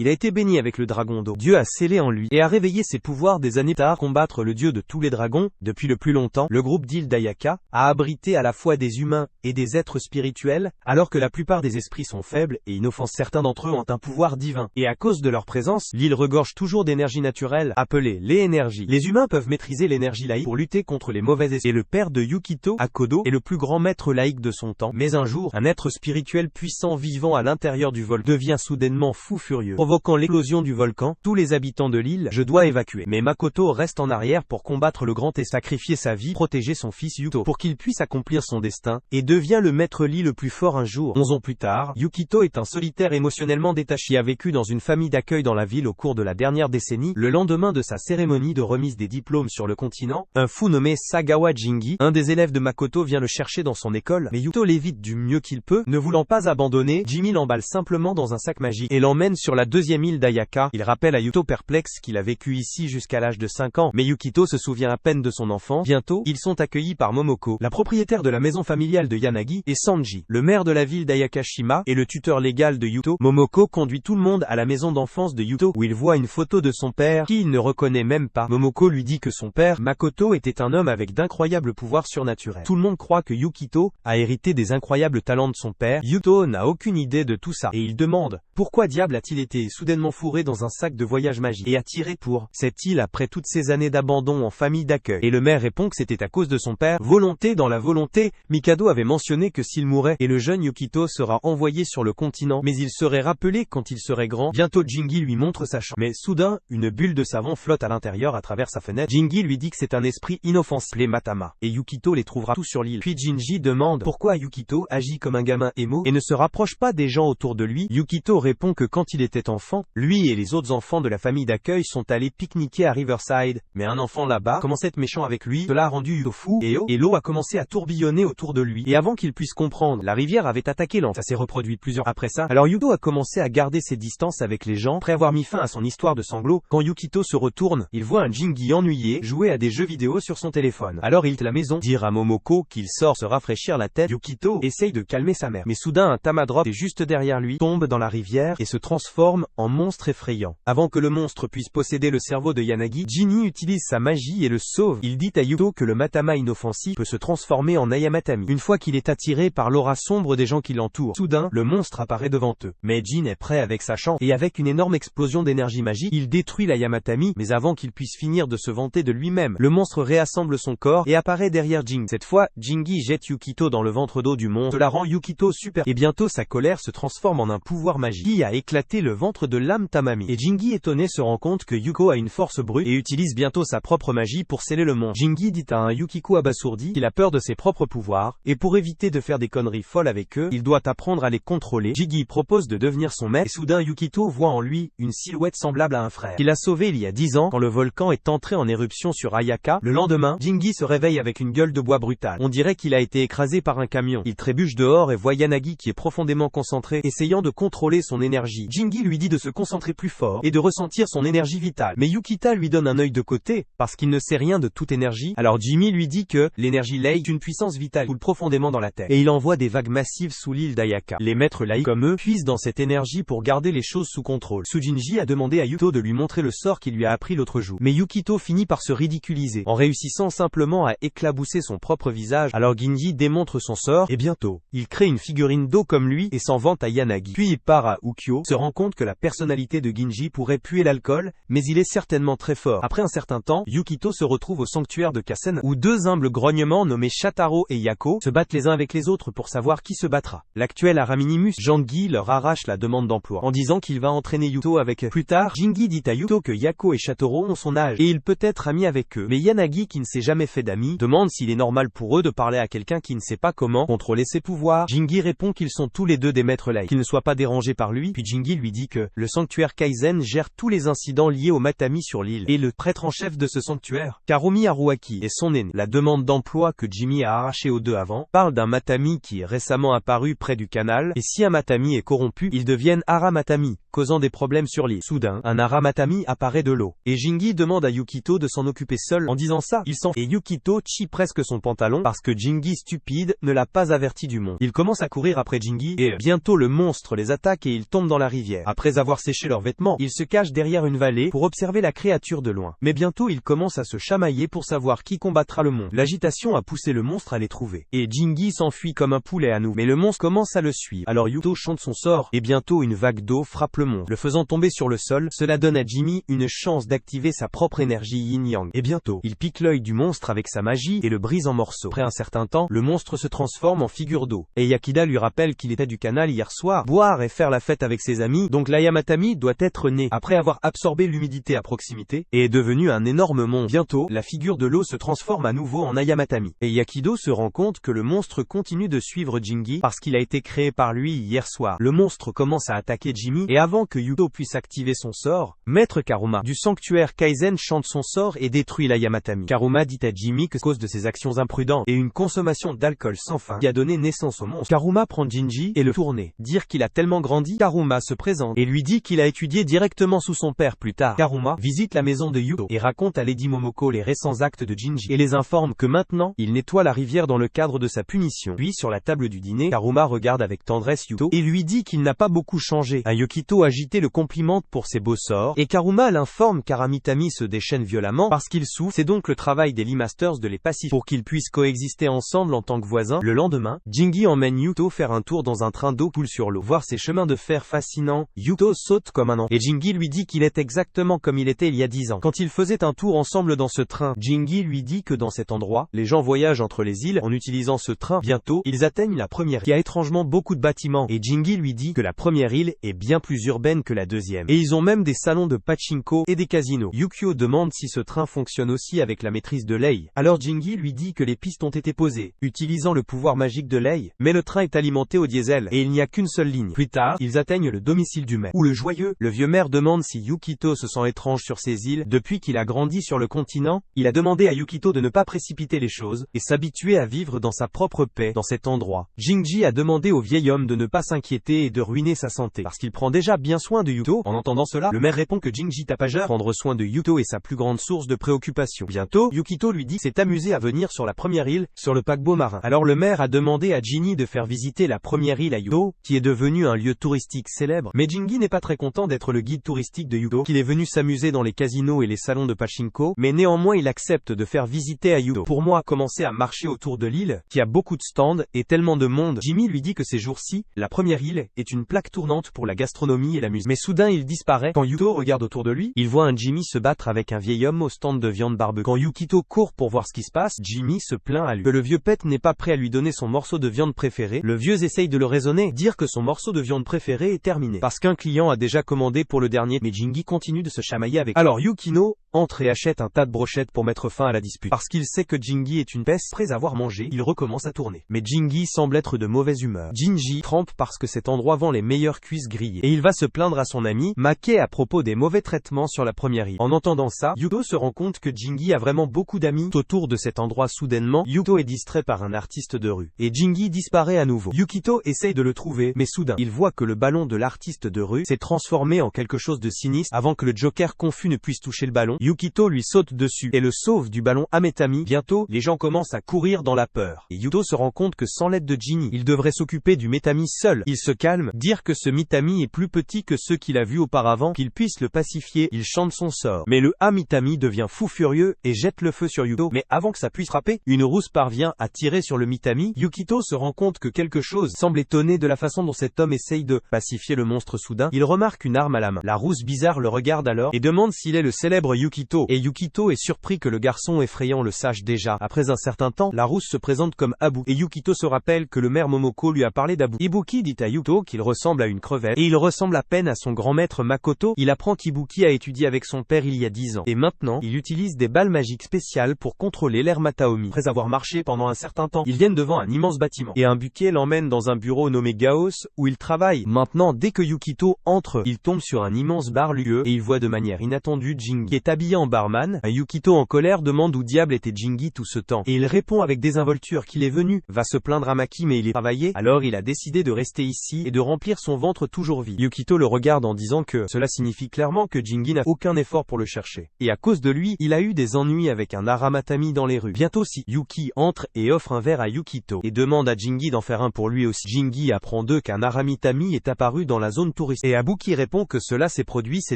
Il a été béni avec le dragon d'eau. Dieu a scellé en lui et a réveillé ses pouvoirs des années tard combattre le dieu de tous les dragons. Depuis le plus longtemps, le groupe d'îles d'Ayaka a abrité à la fois des humains et des êtres spirituels, alors que la plupart des esprits sont faibles et inoffensifs. Certains d'entre eux ont un pouvoir divin. Et à cause de leur présence, l'île regorge toujours d'énergie naturelle, appelée les énergies. Les humains peuvent maîtriser l'énergie laïque pour lutter contre les mauvais esprits. Et le père de Yukito, Akodo, est le plus grand maître laïque de son temps. Mais un jour, un être spirituel puissant vivant à l'intérieur du volcan devient soudainement fou furieux, provoquant l'éclosion du volcan. Tous les habitants de l'île, je dois évacuer. Mais Makoto reste en arrière pour combattre le grand et sacrifier sa vie, protéger son fils Yuto, pour qu'il puisse accomplir son destin, et devient le maître-lit le plus fort un jour. 11 ans plus tard, Yukito est un solitaire émotionnellement détaché qui a vécu dans une famille d'accueil dans la ville au cours de la dernière décennie. Le lendemain de sa cérémonie de remise des diplômes sur le continent, un fou nommé Sagawa Jingi, un des élèves de Makoto, vient le chercher dans son école, mais Yuto l'évite du mieux qu'il peut. Ne voulant pas abandonner, Jimmy l'emballe simplement dans un sac magique et l'emmène sur la deuxième île d'Ayaka. Il rappelle à Yuto perplexe qu'il a vécu ici jusqu'à l'âge de 5 ans, mais Yukito se souvient à peine de son enfant. Bientôt, ils sont accueillis par Momoko, la propriétaire de la maison familiale de Yanagi, et Sanji, le maire de la ville d'Ayakashima et le tuteur légal de Yuto. Momoko conduit tout le monde à la maison d'enfance de Yuto, où il voit une photo de son père, qui il ne reconnaît même pas. Momoko lui dit que son père, Makoto, était un homme avec d'incroyables pouvoirs surnaturels. Tout le monde croit que Yukito a hérité des incroyables talents de son père. Yuto n'a aucune idée de tout ça, et il demande pourquoi diable a-t-il été soudainement fourré dans un sac de voyage magique et attiré pour cette île après toutes ces années d'abandon en famille d'accueil. Et le maire répond que c'était à cause de son père. Volonté dans la volonté, Mikado avait mentionné que s'il mourait, et le jeune Yukito sera envoyé sur le continent, mais il serait rappelé quand il serait grand. Bientôt Jingi lui montre sa chambre, mais soudain, une bulle de savon flotte à l'intérieur à travers sa fenêtre. Jingi lui dit que c'est un esprit inoffensif, les Matama, et Yukito les trouvera tous sur l'île. Puis Jinji demande pourquoi Yukito agit comme un gamin émo et ne se rapproche pas des gens autour de lui. Yukito répond que quand il était enfant, lui et les autres enfants de la famille d'accueil sont allés pique-niquer à Riverside, mais un enfant là-bas commence à être méchant avec lui. Cela a rendu Yuto fou, et l'eau a commencé à tourbillonner autour de lui. Et avant qu'il puisse comprendre, la rivière avait attaqué l'enfant. Ça s'est reproduit plusieurs après ça. Alors Yuto a commencé à garder ses distances avec les gens, après avoir mis fin à son histoire de sanglots. Quand Yukito se retourne, il voit un Jingi ennuyé jouer à des jeux vidéo sur son téléphone. Alors il quitte la maison, dire à Momoko qu'il sort se rafraîchir la tête. Yukito essaye de calmer sa mère, mais soudain un Tamadrop est juste derrière lui, tombe dans la rivière et se transforme en monstre effrayant. Avant que le monstre puisse posséder le cerveau de Yanagi, Jinny utilise sa magie et le sauve. Il dit à Yuto que le Matama inoffensif peut se transformer en Ayamatami une fois qu'il est attiré par l'aura sombre des gens qui l'entourent. Soudain, le monstre apparaît devant eux. Mais Jin est prêt avec sa chance, et avec une énorme explosion d'énergie magique, il détruit l'Ayamatami, mais avant qu'il puisse finir de se vanter de lui-même, le monstre réassemble son corps et apparaît derrière Jing. Cette fois, Jingi jette Yukito dans le ventre d'eau du monstre. Cela rend Yukito super, et bientôt sa colère se transforme en un pouvoir magique qui a éclaté le ventre de l'âme Tamami. Et Jingi étonné se rend compte que Yuko a une force brute et utilise bientôt sa propre magie pour sceller le monstre. Jingi dit à un Yukiko abasourdi qu'il a peur de ses propres pouvoirs, et pour éviter de faire des conneries folles avec eux, il doit apprendre à les contrôler. Jingi propose de devenir son maître, et soudain Yukito voit en lui une silhouette semblable à un frère qu'il a sauvé il y a 10 ans quand le volcan est entré en éruption sur Ayaka. Le lendemain, Jingi se réveille avec une gueule de bois brutale. On dirait qu'il a été écrasé par un camion. Il trébuche dehors et voit Yanagi qui est profondément concentré, essayant de contrôler son énergie. Jingi lui dit de se concentrer plus fort et de ressentir son énergie vitale. Mais Yukita lui donne un œil de côté, parce qu'il ne sait rien de toute énergie. Alors Jimmy lui dit que l'énergie Lei est une puissance vitale coule profondément dans la terre, et il envoie des vagues massives sous l'île d'Ayaka. Les maîtres laïcs comme eux puisent dans cette énergie pour garder les choses sous contrôle. Sujinji a demandé à Yuto de lui montrer le sort qu'il lui a appris l'autre jour, mais Yukito finit par se ridiculiser, en réussissant simplement à éclabousser son propre visage. Alors Ginji démontre son sort, et bientôt, il crée une figurine d'eau comme lui et s'en vante à Yanagi. Puis il part à Ukyo, se rend compte que la personnalité de Ginji pourrait puer l'alcool, mais il est certainement très fort. Après un certain temps, Yukito se retrouve au sanctuaire de Kasen, où deux humbles grognements nommés Shataro et Yako se battent les uns avec les autres pour savoir qui se battra. L'actuel Araminimus Jangi leur arrache la demande d'emploi, en disant qu'il va entraîner Yuto avec eux. Plus tard, Jingi dit à Yuto que Yako et Shataro ont son âge, et il peut être ami avec eux. Mais Yanagi, qui ne s'est jamais fait d'amis, demande s'il est normal pour eux de parler à quelqu'un qui ne sait pas comment contrôler ses pouvoirs. Jingi répond qu'ils sont tous les deux des maîtres laïcs, qu'ils ne soient pas dérangés par lui. Puis Jingi lui dit que le sanctuaire Kaizen gère tous les incidents liés au Matami sur l'île, et le prêtre en chef de ce sanctuaire, Karumi Haruaki, est son aîné. La demande d'emploi que Jimmy a arrachée aux deux avant parle d'un Matami qui est récemment apparu près du canal, et si un Matami est corrompu, ils deviennent Haramatami. causant des problèmes sur l'île. Soudain, un Haramatami apparaît de l'eau. Et Jingi demande à Yukito de s'en occuper seul. En disant ça, il s'enfuit. Et Yukito chie presque son pantalon parce que Jingi, stupide, ne l'a pas averti du monstre. Il commence à courir après Jingi et bientôt le monstre les attaque et ils tombent dans la rivière. Après avoir séché leurs vêtements, ils se cachent derrière une vallée pour observer la créature de loin. Mais bientôt ils commencent à se chamailler pour savoir qui combattra le monstre. L'agitation a poussé le monstre à les trouver. Et Jingi s'enfuit comme un poulet à nous. Mais le monstre commence à le suivre. Alors Yuto chante son sort et bientôt une vague d'eau frappe le monstre, le faisant tomber sur le sol. Cela donne à Jimmy une chance d'activer sa propre énergie yin-yang. Et bientôt, il pique l'œil du monstre avec sa magie et le brise en morceaux. Après un certain temps, le monstre se transforme en figure d'eau. Et Yakida lui rappelle qu'il était du canal hier soir, boire et faire la fête avec ses amis, donc l'Hayamatami doit être né après avoir absorbé l'humidité à proximité et est devenu un énorme monstre. Bientôt, la figure de l'eau se transforme à nouveau en Hayamatami. Et Yakido se rend compte que le monstre continue de suivre Jingi parce qu'il a été créé par lui hier soir. Le monstre commence à attaquer Jimmy et avant que Yuto puisse activer son sort, Maître Karuma du sanctuaire Kaizen chante son sort et détruit l'Hayamatami. Karuma dit à Jimmy que cause de ses actions imprudentes et une consommation d'alcool sans fin qui a donné naissance au monstre. Karuma prend Jinji et le tourne. Dire qu'il a tellement grandi, Karuma se présente et lui dit qu'il a étudié directement sous son père plus tard. Karuma visite la maison de Yuto et raconte à Lady Momoko les récents actes de Jinji et les informe que maintenant, il nettoie la rivière dans le cadre de sa punition. Puis sur la table du dîner, Karuma regarde avec tendresse Yuto et lui dit qu'il n'a pas beaucoup changé. Un Yukito agité le complimente pour ses beaux sorts et Karuma l'informe qu'Haramitami se déchaîne violemment parce qu'il souffre. C'est donc le travail des Lee Masters de les pacifier pour qu'ils puissent coexister ensemble en tant que voisins. Le lendemain, Jingi emmène Yuto faire un tour dans un train d'eau coule sur l'eau. Voir ces chemins de fer fascinants, Yuto saute comme un enfant et Jingi lui dit qu'il est exactement comme il était il y a 10 ans. Quand ils faisaient un tour ensemble dans ce train, Jingi lui dit que dans cet endroit, les gens voyagent entre les îles en utilisant ce train. Bientôt, ils atteignent la première île qui a étrangement beaucoup de bâtiments et Jingi lui dit que la première île est bien plus urbaine que la deuxième. Et ils ont même des salons de pachinko et des casinos. Yukio demande si ce train fonctionne aussi avec la maîtrise de Lei. Alors Jingi lui dit que les pistes ont été posées, utilisant le pouvoir magique de Lei, mais le train est alimenté au diesel et il n'y a qu'une seule ligne. Plus tard, ils atteignent le domicile du maire, où le joyeux, le vieux maire demande si Yukito se sent étrange sur ces îles. Depuis qu'il a grandi sur le continent, il a demandé à Yukito de ne pas précipiter les choses et s'habituer à vivre dans sa propre paix dans cet endroit. Jinji a demandé au vieil homme de ne pas s'inquiéter et de ruiner sa santé, parce qu'il prend déjà bien soin de Yuto. En entendant cela, le maire répond que Jinji tapageur, prendre soin de Yuto est sa plus grande source de préoccupation. Bientôt, Yukito lui dit s'est amusé à venir sur la première île, sur le paquebot marin. Alors le maire a demandé à Jinji de faire visiter la première île à Yuto, qui est devenue un lieu touristique célèbre. Mais Jinji n'est pas très content d'être le guide touristique de Yuto, qu'il est venu s'amuser dans les casinos et les salons de pachinko, mais néanmoins il accepte de faire visiter à Yuto. Pour moi, commencer à marcher autour de l'île, qui a beaucoup de stands et tellement de monde. Jimmy lui dit que ces jours-ci, la première île est une plaque tournante pour la gastronomie et la musique. Mais soudain il disparaît. Quand Yuto regarde autour de lui, il voit un Jimmy se battre avec un vieil homme au stand de viande barbecue. Quand Yukito court pour voir ce qui se passe, Jimmy se plaint à lui que le vieux pet n'est pas prêt à lui donner son morceau de viande préféré. Le vieux essaye de le raisonner, dire que son morceau de viande préféré est terminé, parce qu'un client a déjà commandé pour le dernier, mais Jingi continue de se chamailler avec. Alors Yukino entre et achète un tas de brochettes pour mettre fin à la dispute. Parce qu'il sait que Jingi est une peste, après avoir mangé, il recommence à tourner. Mais Jingi semble être de mauvaise humeur. Jinji trempe parce que cet endroit vend les meilleures cuisses grillées. Et il va se plaindre à son ami, Make, à propos des mauvais traitements sur la première île. En entendant ça, Yuto se rend compte que Jingi a vraiment beaucoup d'amis autour de cet endroit. Soudainement, Yuto est distrait par un artiste de rue. Et Jingi disparaît à nouveau. Yukito essaye de le trouver, mais soudain, il voit que le ballon de l'artiste de rue s'est transformé en quelque chose de sinistre. Avant que le Joker confus ne puisse toucher le ballon, Yukito lui saute dessus et le sauve du ballon Hametami. Bientôt, les gens commencent à courir dans la peur. Et Yuto se rend compte que sans l'aide de Jinji, il devrait s'occuper du Metami seul. Il se calme, dire que ce Mitami est plus petit que ceux qu'il a vus auparavant, qu'il puisse le pacifier. Il chante son sort. Mais le Hamitami devient fou furieux et jette le feu sur Yuto. Mais avant que ça puisse frapper, une rousse parvient à tirer sur le Mitami. Yukito se rend compte que quelque chose semble étonné de la façon dont cet homme essaye de pacifier le monstre. Soudain, il remarque une arme à la main. La rousse bizarre le regarde alors et demande s'il est le célèbre Yukito. Et Yukito est surpris que le garçon effrayant le sache déjà. Après un certain temps, la rousse se présente comme Abu. Et Yukito se rappelle que le maire Momoko lui a parlé d'Abu. Ibuki dit à Yuto qu'il ressemble à une crevette. Et il ressemble à peine à son grand maître Makoto. Il apprend qu'Ibuki a étudié avec son père il y a 10 ans. Et maintenant, il utilise des balles magiques spéciales pour contrôler l'air Mataomi. Après avoir marché pendant un certain temps, ils viennent devant un immense bâtiment. Et un buquet l'emmène dans un bureau nommé Gaos, où il travaille. Maintenant, dès que Yukito entre, il tombe sur un immense bar lugueux, et il voit de manière inattendue Jingi, qui est habillé habillé en barman. Yukito en colère demande où diable était Jingi tout ce temps. Et il répond avec désinvolture qu'il est venu, va se plaindre à Maki mais il est travaillé. Alors il a décidé de rester ici et de remplir son ventre toujours vide. Yukito le regarde en disant que cela signifie clairement que Jingi n'a aucun effort pour le chercher. Et à cause de lui, il a eu des ennuis avec un Haramatami dans les rues. Bientôt Yuki entre et offre un verre à Yukito et demande à Jingi d'en faire un pour lui aussi. Jingi apprend d'eux qu'un Haramitami est apparu dans la zone touristique. Et Abuki répond que cela s'est produit ces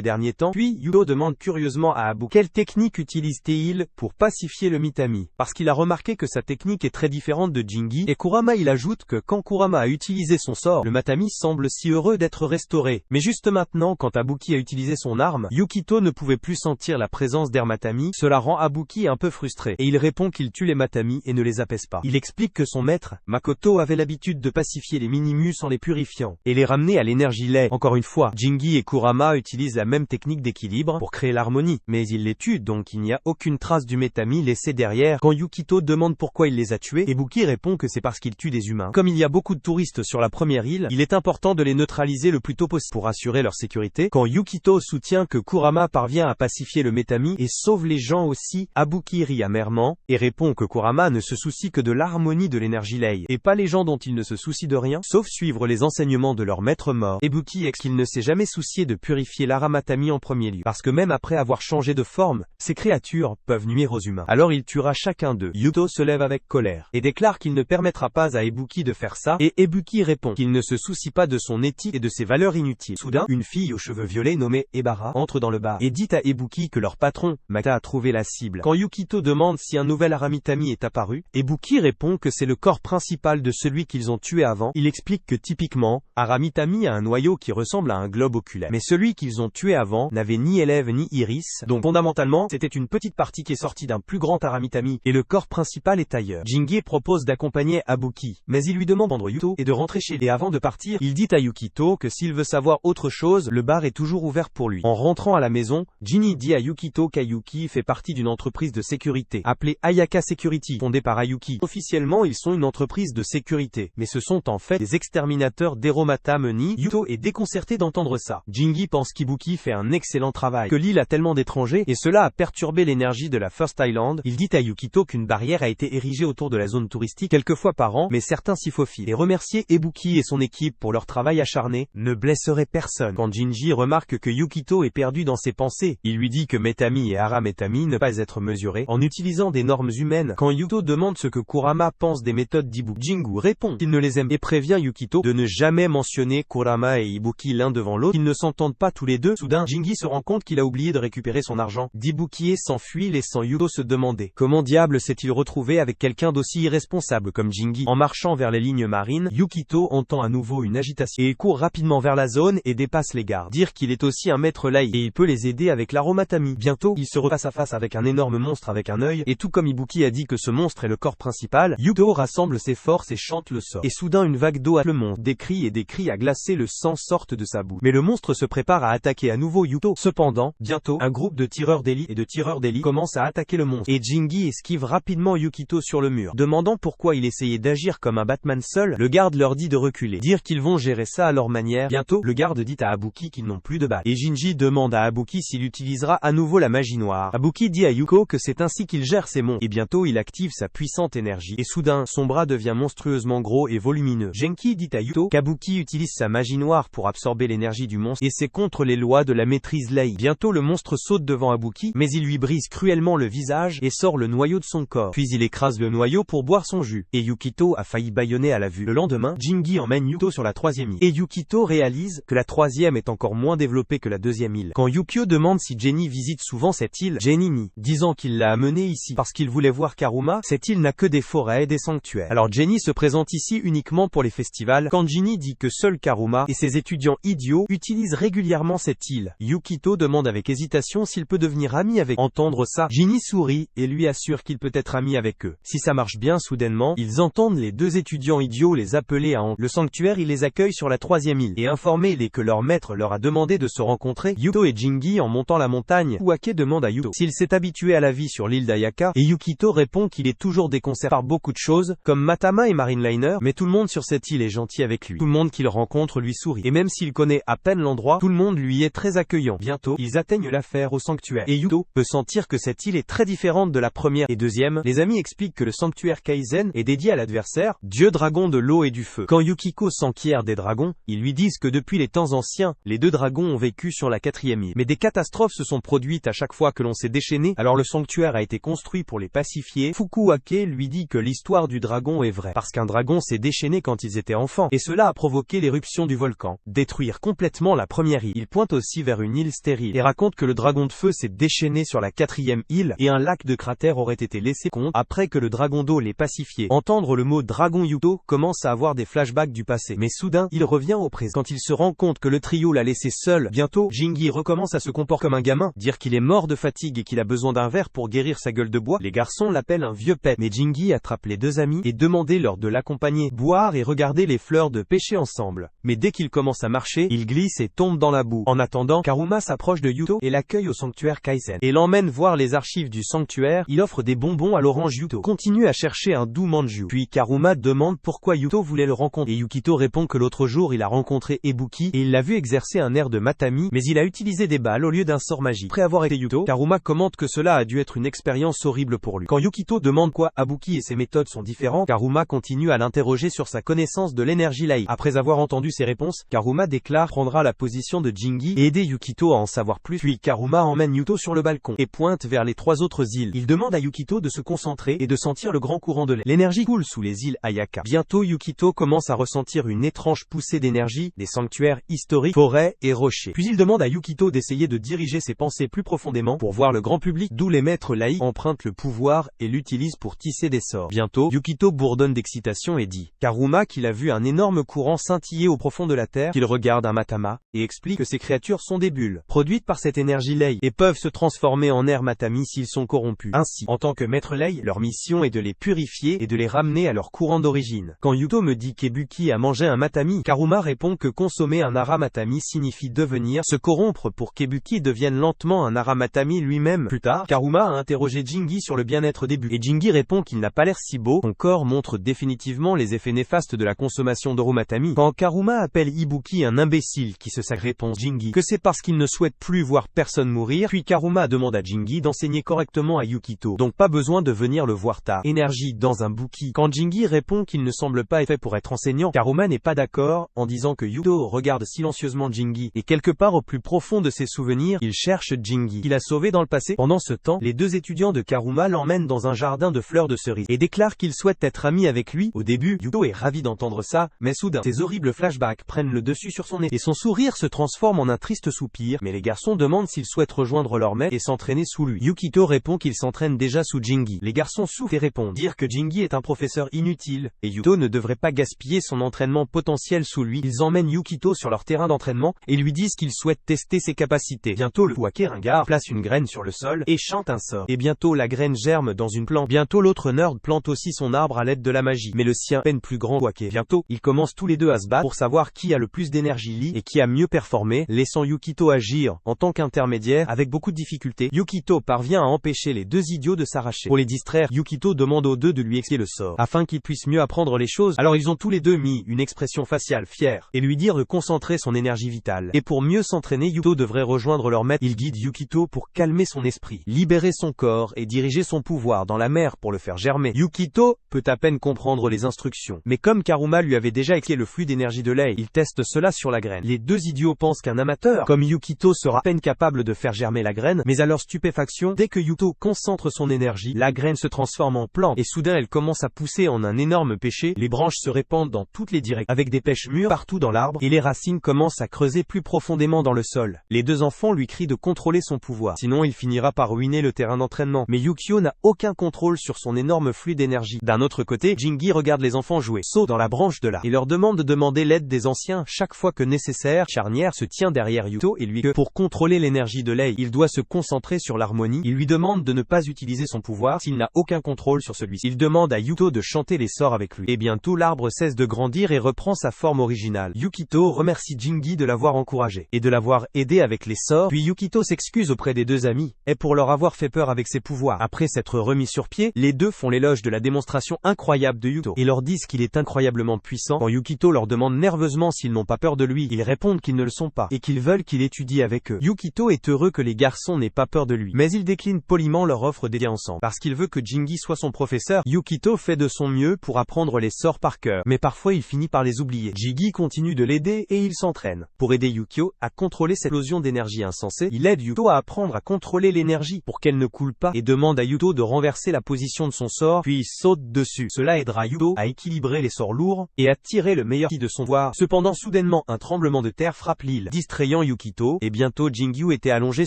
derniers temps. Puis Yuto demande curieusement à Abuki quelle technique utilise-t-il pour pacifier le Mitami. Parce qu'il a remarqué que sa technique est très différente de Jingi. Et Kurama il ajoute que quand Kurama a utilisé son sort, le Matami semble si heureux d'être restauré. Mais juste maintenant, quand Abuki a utilisé son arme, Yukito ne pouvait plus sentir la présence d'Air Matami. Cela rend Abuki un peu frustré. Et il répond qu'il tue les Matami et ne les apaise pas. Il explique que son maître, Makoto, avait l'habitude de pacifier les Minimus en les purifiant et les ramener à l'énergie lait. Encore une fois, Jingi et Kurama utilisent la même technique d'équilibre pour créer l'harmonie, mais ils les tuent donc il n'y a aucune trace du Metami laissé derrière. Quand Yukito demande pourquoi il les a tués, Ibuki répond que c'est parce qu'il tue des humains. Comme il y a beaucoup de touristes sur la première île, il est important de les neutraliser le plus tôt possible pour assurer leur sécurité. Quand Yukito soutient que Kurama parvient à pacifier le Metami et sauve les gens aussi, Abuki rit amèrement et répond que Kurama ne se soucie que de l'harmonie de l'énergie lei et pas les gens dont il ne se soucie de rien, sauf suivre les enseignements de leur maître mort. Ibuki explique qu'il ne s'est jamais soucié de purifier l'Haramatami en premier lieu, parce que même après avoir changé de forme, ces créatures peuvent nuire aux humains. Alors il tuera chacun d'eux. Yuto se lève avec colère et déclare qu'il ne permettra pas à Ibuki de faire ça, et Ibuki répond qu'il ne se soucie pas de son éthique et de ses valeurs inutiles. Soudain, une fille aux cheveux violets nommée Ebara entre dans le bar et dit à Ibuki que leur patron, Mata, a trouvé la cible. Quand Yukito demande si un nouvel Haramitami est apparu, Ibuki répond que c'est le corps principal de celui qu'ils ont tué avant. Il explique que typiquement, Haramitami a un noyau qui ressemble à un globe oculaire. Mais celui qu'ils ont tué avant n'avait ni élève ni iris, donc fondamentalement, c'était une petite partie qui est sortie d'un plus grand Haramitami, et le corps principal est ailleurs. Jingi propose d'accompagner Abuki, mais il lui demande d'entendre Yuto et de rentrer chez lui. Et avant de partir, il dit à Yukito que s'il veut savoir autre chose, le bar est toujours ouvert pour lui. En rentrant à la maison, Jinni dit à Yukito qu'Ayuki fait partie d'une entreprise de sécurité, appelée Ayaka Security, fondée par Ayuki. Officiellement, ils sont une entreprise de sécurité, mais ce sont en fait des exterminateurs d'Eromatameni. Yuto est déconcerté d'entendre ça. Jingi pense qu'Ibuki fait un excellent travail, que l'île a tellement d'étrangers, et cela a perturbé l'énergie de la First Island. Il dit à Yukito qu'une barrière a été érigée autour de la zone touristique quelques fois par an, mais certains s'y faufilent. Et remercier Ibuki et son équipe pour leur travail acharné ne blesserait personne. Quand Jinji remarque que Yukito est perdu dans ses pensées, il lui dit que Metami et Harametami ne peuvent pas être mesurés en utilisant des normes humaines. Quand Yuto demande ce que Kurama pense des méthodes d'Ibuki, Jingu répond qu'il ne les aime et prévient Yukito de ne jamais mentionner Kurama et Ibuki l'un devant l'autre, qu'ils ne s'entendent pas tous les deux. Soudain, Jingi se rend compte qu'il a oublié de récupérer son argent. Ibuki s'enfuit laissant Yuto se demander comment diable s'est-il retrouvé avec quelqu'un d'aussi irresponsable comme Jingi. En marchant vers les lignes marines, Yukito entend à nouveau une agitation et il court rapidement vers la zone et dépasse les gardes. Dire qu'il est aussi un maître lai et il peut les aider avec l'Aromatami. Bientôt, il se retrouve face à face avec un énorme monstre avec un œil, et tout comme Ibuki a dit que ce monstre est le corps principal, Yuto rassemble ses forces et chante le sort. Et soudain une vague d'eau le monte. Des cris à glacer le sang sortent de sa bouche. Mais le monstre se prépare à attaquer à nouveau Yuto. Cependant, bientôt, un groupe de tireurs d'élite commence à attaquer le monstre. Et Jingi esquive rapidement Yukito sur le mur. Demandant pourquoi il essayait d'agir comme un Batman seul, le garde leur dit de reculer. Dire qu'ils vont gérer ça à leur manière. Bientôt, le garde dit à Abuki qu'ils n'ont plus de balles. Et Jinji demande à Abuki s'il utilisera à nouveau la magie noire. Abuki dit à Yuko que c'est ainsi qu'il gère ses monstres. Et bientôt, il active sa puissante énergie. Et soudain, son bras devient monstrueusement gros et volumineux. Genki dit à Yuto qu'Abuki utilise sa magie noire pour absorber l'énergie du monstre, et c'est contre les lois de la maîtrise lei. Bientôt, le monstre saute devant Abuki, mais il lui brise cruellement le visage et sort le noyau de son corps. Puis il écrase le noyau pour boire son jus. Et Yukito a failli bâillonner à la vue. Le lendemain, Jingi emmène Yuto sur la troisième île. Et Yukito réalise que la troisième est encore moins développée que la deuxième île. Quand Yukio demande si Jenny visite souvent cette île, Jenny nie, disant qu'il l'a amenée ici parce qu'il voulait voir Karuma. Cette île n'a que des forêts et des sanctuaires. Alors Jenny se présente ici uniquement pour les festivals. Quand Jinny dit que seul Karuma et ses étudiants idiots utilisent régulièrement cette île, Yukito demande avec hésitation s'il peut devenir ami avec. Entendre ça, Jinny sourit et lui assure qu'il peut être ami avec eux. Si ça marche bien, soudainement, ils entendent les deux étudiants idiots les appeler à le sanctuaire. Il les accueille sur la troisième île et informez-les que leur maître leur a demandé de se rencontrer. Yuto et Jingi en montant la montagne, Uake demande à Yuto s'il s'est habitué à la vie sur l'île d'Ayaka, et Yukito répond qu'il est toujours déconcerté par beaucoup de choses, comme Matama et Marineliner, mais tout le monde sur cette île est gentil avec lui. Tout le monde qu'il rencontre lui sourit, et même s'il connaît à peine l'endroit, tout le monde lui est très accueillant. Bientôt, ils atteignent l'affaire au sanctuaire. sanctuaire. Et Yuto peut sentir que cette île est très différente de la première. Et deuxième, les amis expliquent que le sanctuaire Kaizen est dédié à l'adversaire, dieu dragon de l'eau et du feu. Quand Yukiko s'enquiert des dragons, ils lui disent que depuis les temps anciens, les deux dragons ont vécu sur la 4e île. Mais des catastrophes se sont produites à chaque fois que l'on s'est déchaîné, alors le sanctuaire a été construit pour les pacifier. Fukuake lui dit que l'histoire du dragon est vraie, parce qu'un dragon s'est déchaîné quand ils étaient enfants, et cela a provoqué l'éruption du volcan, détruire complètement la première île. Il pointe aussi vers une île stérile, et raconte que le dragon de feu s'est déchaîné sur la 4e île, et un lac de cratères aurait été laissé compte après que le dragon d'eau l'ait pacifié. Entendre le mot dragon, Yuto commence à avoir des flashbacks du passé, mais soudain, il revient au présent. Quand il se rend compte que le trio l'a laissé seul, bientôt, Jingi recommence à se comporter comme un gamin, dire qu'il est mort de fatigue et qu'il a besoin d'un verre pour guérir sa gueule de bois. Les garçons l'appellent un vieux pet, mais Jingi attrape les deux amis et demande-leur de l'accompagner, boire et regarder les fleurs de pêcher ensemble. Mais dès qu'il commence à marcher, il glisse et tombe dans la boue. En attendant, Karuma s'approche de Yuto et l'accueille au sanctuaire Kaizen, et l'emmène voir les archives du sanctuaire. Il offre des bonbons à l'orange. Yuto continue à chercher un doux manju. Puis Karuma demande pourquoi Yuto voulait le rencontrer, et Yukito répond que l'autre jour il a rencontré Ibuki et il l'a vu exercer un air de matami, mais il a utilisé des balles au lieu d'un sort magique. Après avoir été Yuto, Karuma commente que cela a dû être une expérience horrible pour lui. Quand Yukito demande quoi Ibuki et ses méthodes sont différentes, Karuma continue à l'interroger sur sa connaissance de l'énergie laïque. Après avoir entendu ses réponses, Karuma déclare prendra la position de Jingi et aider Yukito à en savoir plus. Puis Karuma emmène Yuto sur le balcon et pointe vers les 3 autres îles. Il demande à Yukito de se concentrer et de sentir le grand courant de l'air. L'énergie coule sous les îles Ayaka. Bientôt Yukito commence à ressentir une étrange poussée d'énergie, des sanctuaires historiques, forêts et rochers. Puis il demande à Yukito d'essayer de diriger ses pensées plus profondément pour voir le grand public, d'où les maîtres laïcs empruntent le pouvoir et l'utilisent pour tisser des sorts. Bientôt, Yukito bourdonne d'excitation et dit Karuma qu'il a vu un énorme courant scintiller au profond de la terre, qu'il regarde un matama, et explique que ces créatures sont des bulles, produites par cette énergie lei, et peuvent se transformer en air matami s'ils sont corrompus. Ainsi, en tant que maître lei, leur mission est de les purifier et de les ramener à leur courant d'origine. Quand Yuto me dit qu'Ibuki a mangé un matami, Karuma répond que consommer un ara matami signifie devenir, se corrompre pour qu'Ibuki devienne lentement un ara matami lui-même. Plus tard, Karuma a interrogé Jingi sur le bien-être d'Ibuki, et Jingi répond qu'il n'a pas l'air si beau, son corps montre définitivement les effets néfastes de la consommation d'oromatami. Quand Karuma appelle Ibuki un imbécile qui se sac, répond Jingi que c'est parce qu'il ne souhaite plus voir personne mourir. Puis Karuma demande à Jingi d'enseigner correctement à Yukito, donc pas besoin de venir le voir tard. Énergie dans un bouki. Quand Jingi répond qu'il ne semble pas fait pour être enseignant, Karuma n'est pas d'accord, en disant que Yuto regarde silencieusement Jingi, et quelque part au plus profond de ses souvenirs, il cherche Jingi, qu'il a sauvé dans le passé. Pendant ce temps, les deux étudiants de Karuma l'emmènent dans un jardin de fleurs de cerises, et déclarent qu'ils souhaitent être amis avec lui. Au début, Yuto est ravi d'entendre ça, mais soudain, ses horribles flashbacks prennent le dessus sur son nez, et son sourire se transforme en un triste soupir. Mais les garçons demandent s'il souhaite rejoindre leur maître et s'entraîner sous lui. Yukito répond qu'il s'entraîne déjà sous Jingi. Les garçons soufflent et répondent dire que Jingi est un professeur inutile, et Yuto ne devrait pas gaspiller son entraînement potentiel sous lui. Ils emmènent Yukito sur leur terrain d'entraînement, et lui disent qu'ils souhaitent tester ses capacités. Bientôt le Fukuake ringard place une graine sur le sol, et chante un sort. Et bientôt la graine germe dans une plante. Bientôt l'autre nerd plante aussi son arbre à l'aide de la magie. Mais le sien, peine plus grand Fukuake. Bientôt, ils commencent tous les deux à se battre pour savoir qui a le plus d'énergie li et qui a mieux performé, laissant Yukito agir en tant qu'intermédiaire avec beaucoup de difficultés. Yukito parvient à empêcher les deux idiots de s'arracher. Pour les distraire, Yukito demande aux deux de lui expliquer le sort, afin qu'ils puissent mieux apprendre les choses. Alors ils ont tous les deux mis une expression faciale fière, et lui dire de concentrer son énergie vitale. Et pour mieux s'entraîner, Yuto devrait rejoindre leur maître. Il guide Yukito pour calmer son esprit, libérer son corps et diriger son pouvoir dans la mer pour le faire germer. Yukito peut à peine comprendre les instructions, mais comme Karuma lui avait déjà expliqué le flux d'énergie de lait, il teste cela sur la graine. Les deux idiots pensent qu'un amateur comme Yukito sera à peine capable de faire germer la graine, mais à leur stupéfaction, dès que Yuto concentre son énergie, la graine se transforme en plante, et soudain elle commence à pousser en un énorme pêcher. Les branches se répandent dans toutes les directions, avec des pêches mûres partout dans l'arbre, et les racines commencent à creuser plus profondément dans le sol. Les deux enfants lui crient de contrôler son pouvoir, sinon il finira par ruiner le terrain d'entraînement. Mais Yukio n'a aucun contrôle sur son énorme flux d'énergie. D'un autre côté, Jingi regarde les enfants jouer, saute dans la branche de l'arbre, et leur demande de demander l'aide des anciens chaque fois que nécessaire. Charnière se tient derrière Yuto et lui que pour contrôler l'énergie de lei, il doit se concentrer sur l'harmonie. Il lui demande de ne pas utiliser son pouvoir s'il n'a aucun contrôle sur celui-ci. Il demande à Yuto de chanter les sorts avec lui. Et bientôt l'arbre cesse de grandir et reprend sa forme originale. Yukito remercie Jingi de l'avoir encouragé et de l'avoir aidé avec les sorts. Puis Yukito s'excuse auprès des deux amis et pour leur avoir fait peur avec ses pouvoirs. Après s'être remis sur pied, les deux font l'éloge de la démonstration incroyable de Yuto et leur disent qu'il est incroyablement puissant. Quand Yukito leur demande nerveusement s'ils n'ont pas peur de lui, ils répondent qu'ils ne le sont pas et qu'ils veulent qu'il étudie avec eux. Yukito est heureux que les garçons n'aient pas peur de lui. Mais il décline poliment leur offre d'aider ensemble. Parce qu'il veut que Jingi soit son professeur, Yukito fait de son mieux pour apprendre les sorts par cœur. Mais parfois il finit par les oublier. Jingi continue de l'aider et il s'entraîne. Pour aider Yukio à contrôler cette explosion d'énergie insensée, il aide Yukito à apprendre à contrôler l'énergie pour qu'elle ne coule pas et demande à Yukito de renverser la position de son sort, puis il saute dessus. Cela aidera Yukito à équilibrer les sorts lourds et à tirer le meilleur de son pouvoir. Cependant, soudainement, un tremblement de terre frappe l'île, distrayant Yukito, et bientôt Jingyu était allongé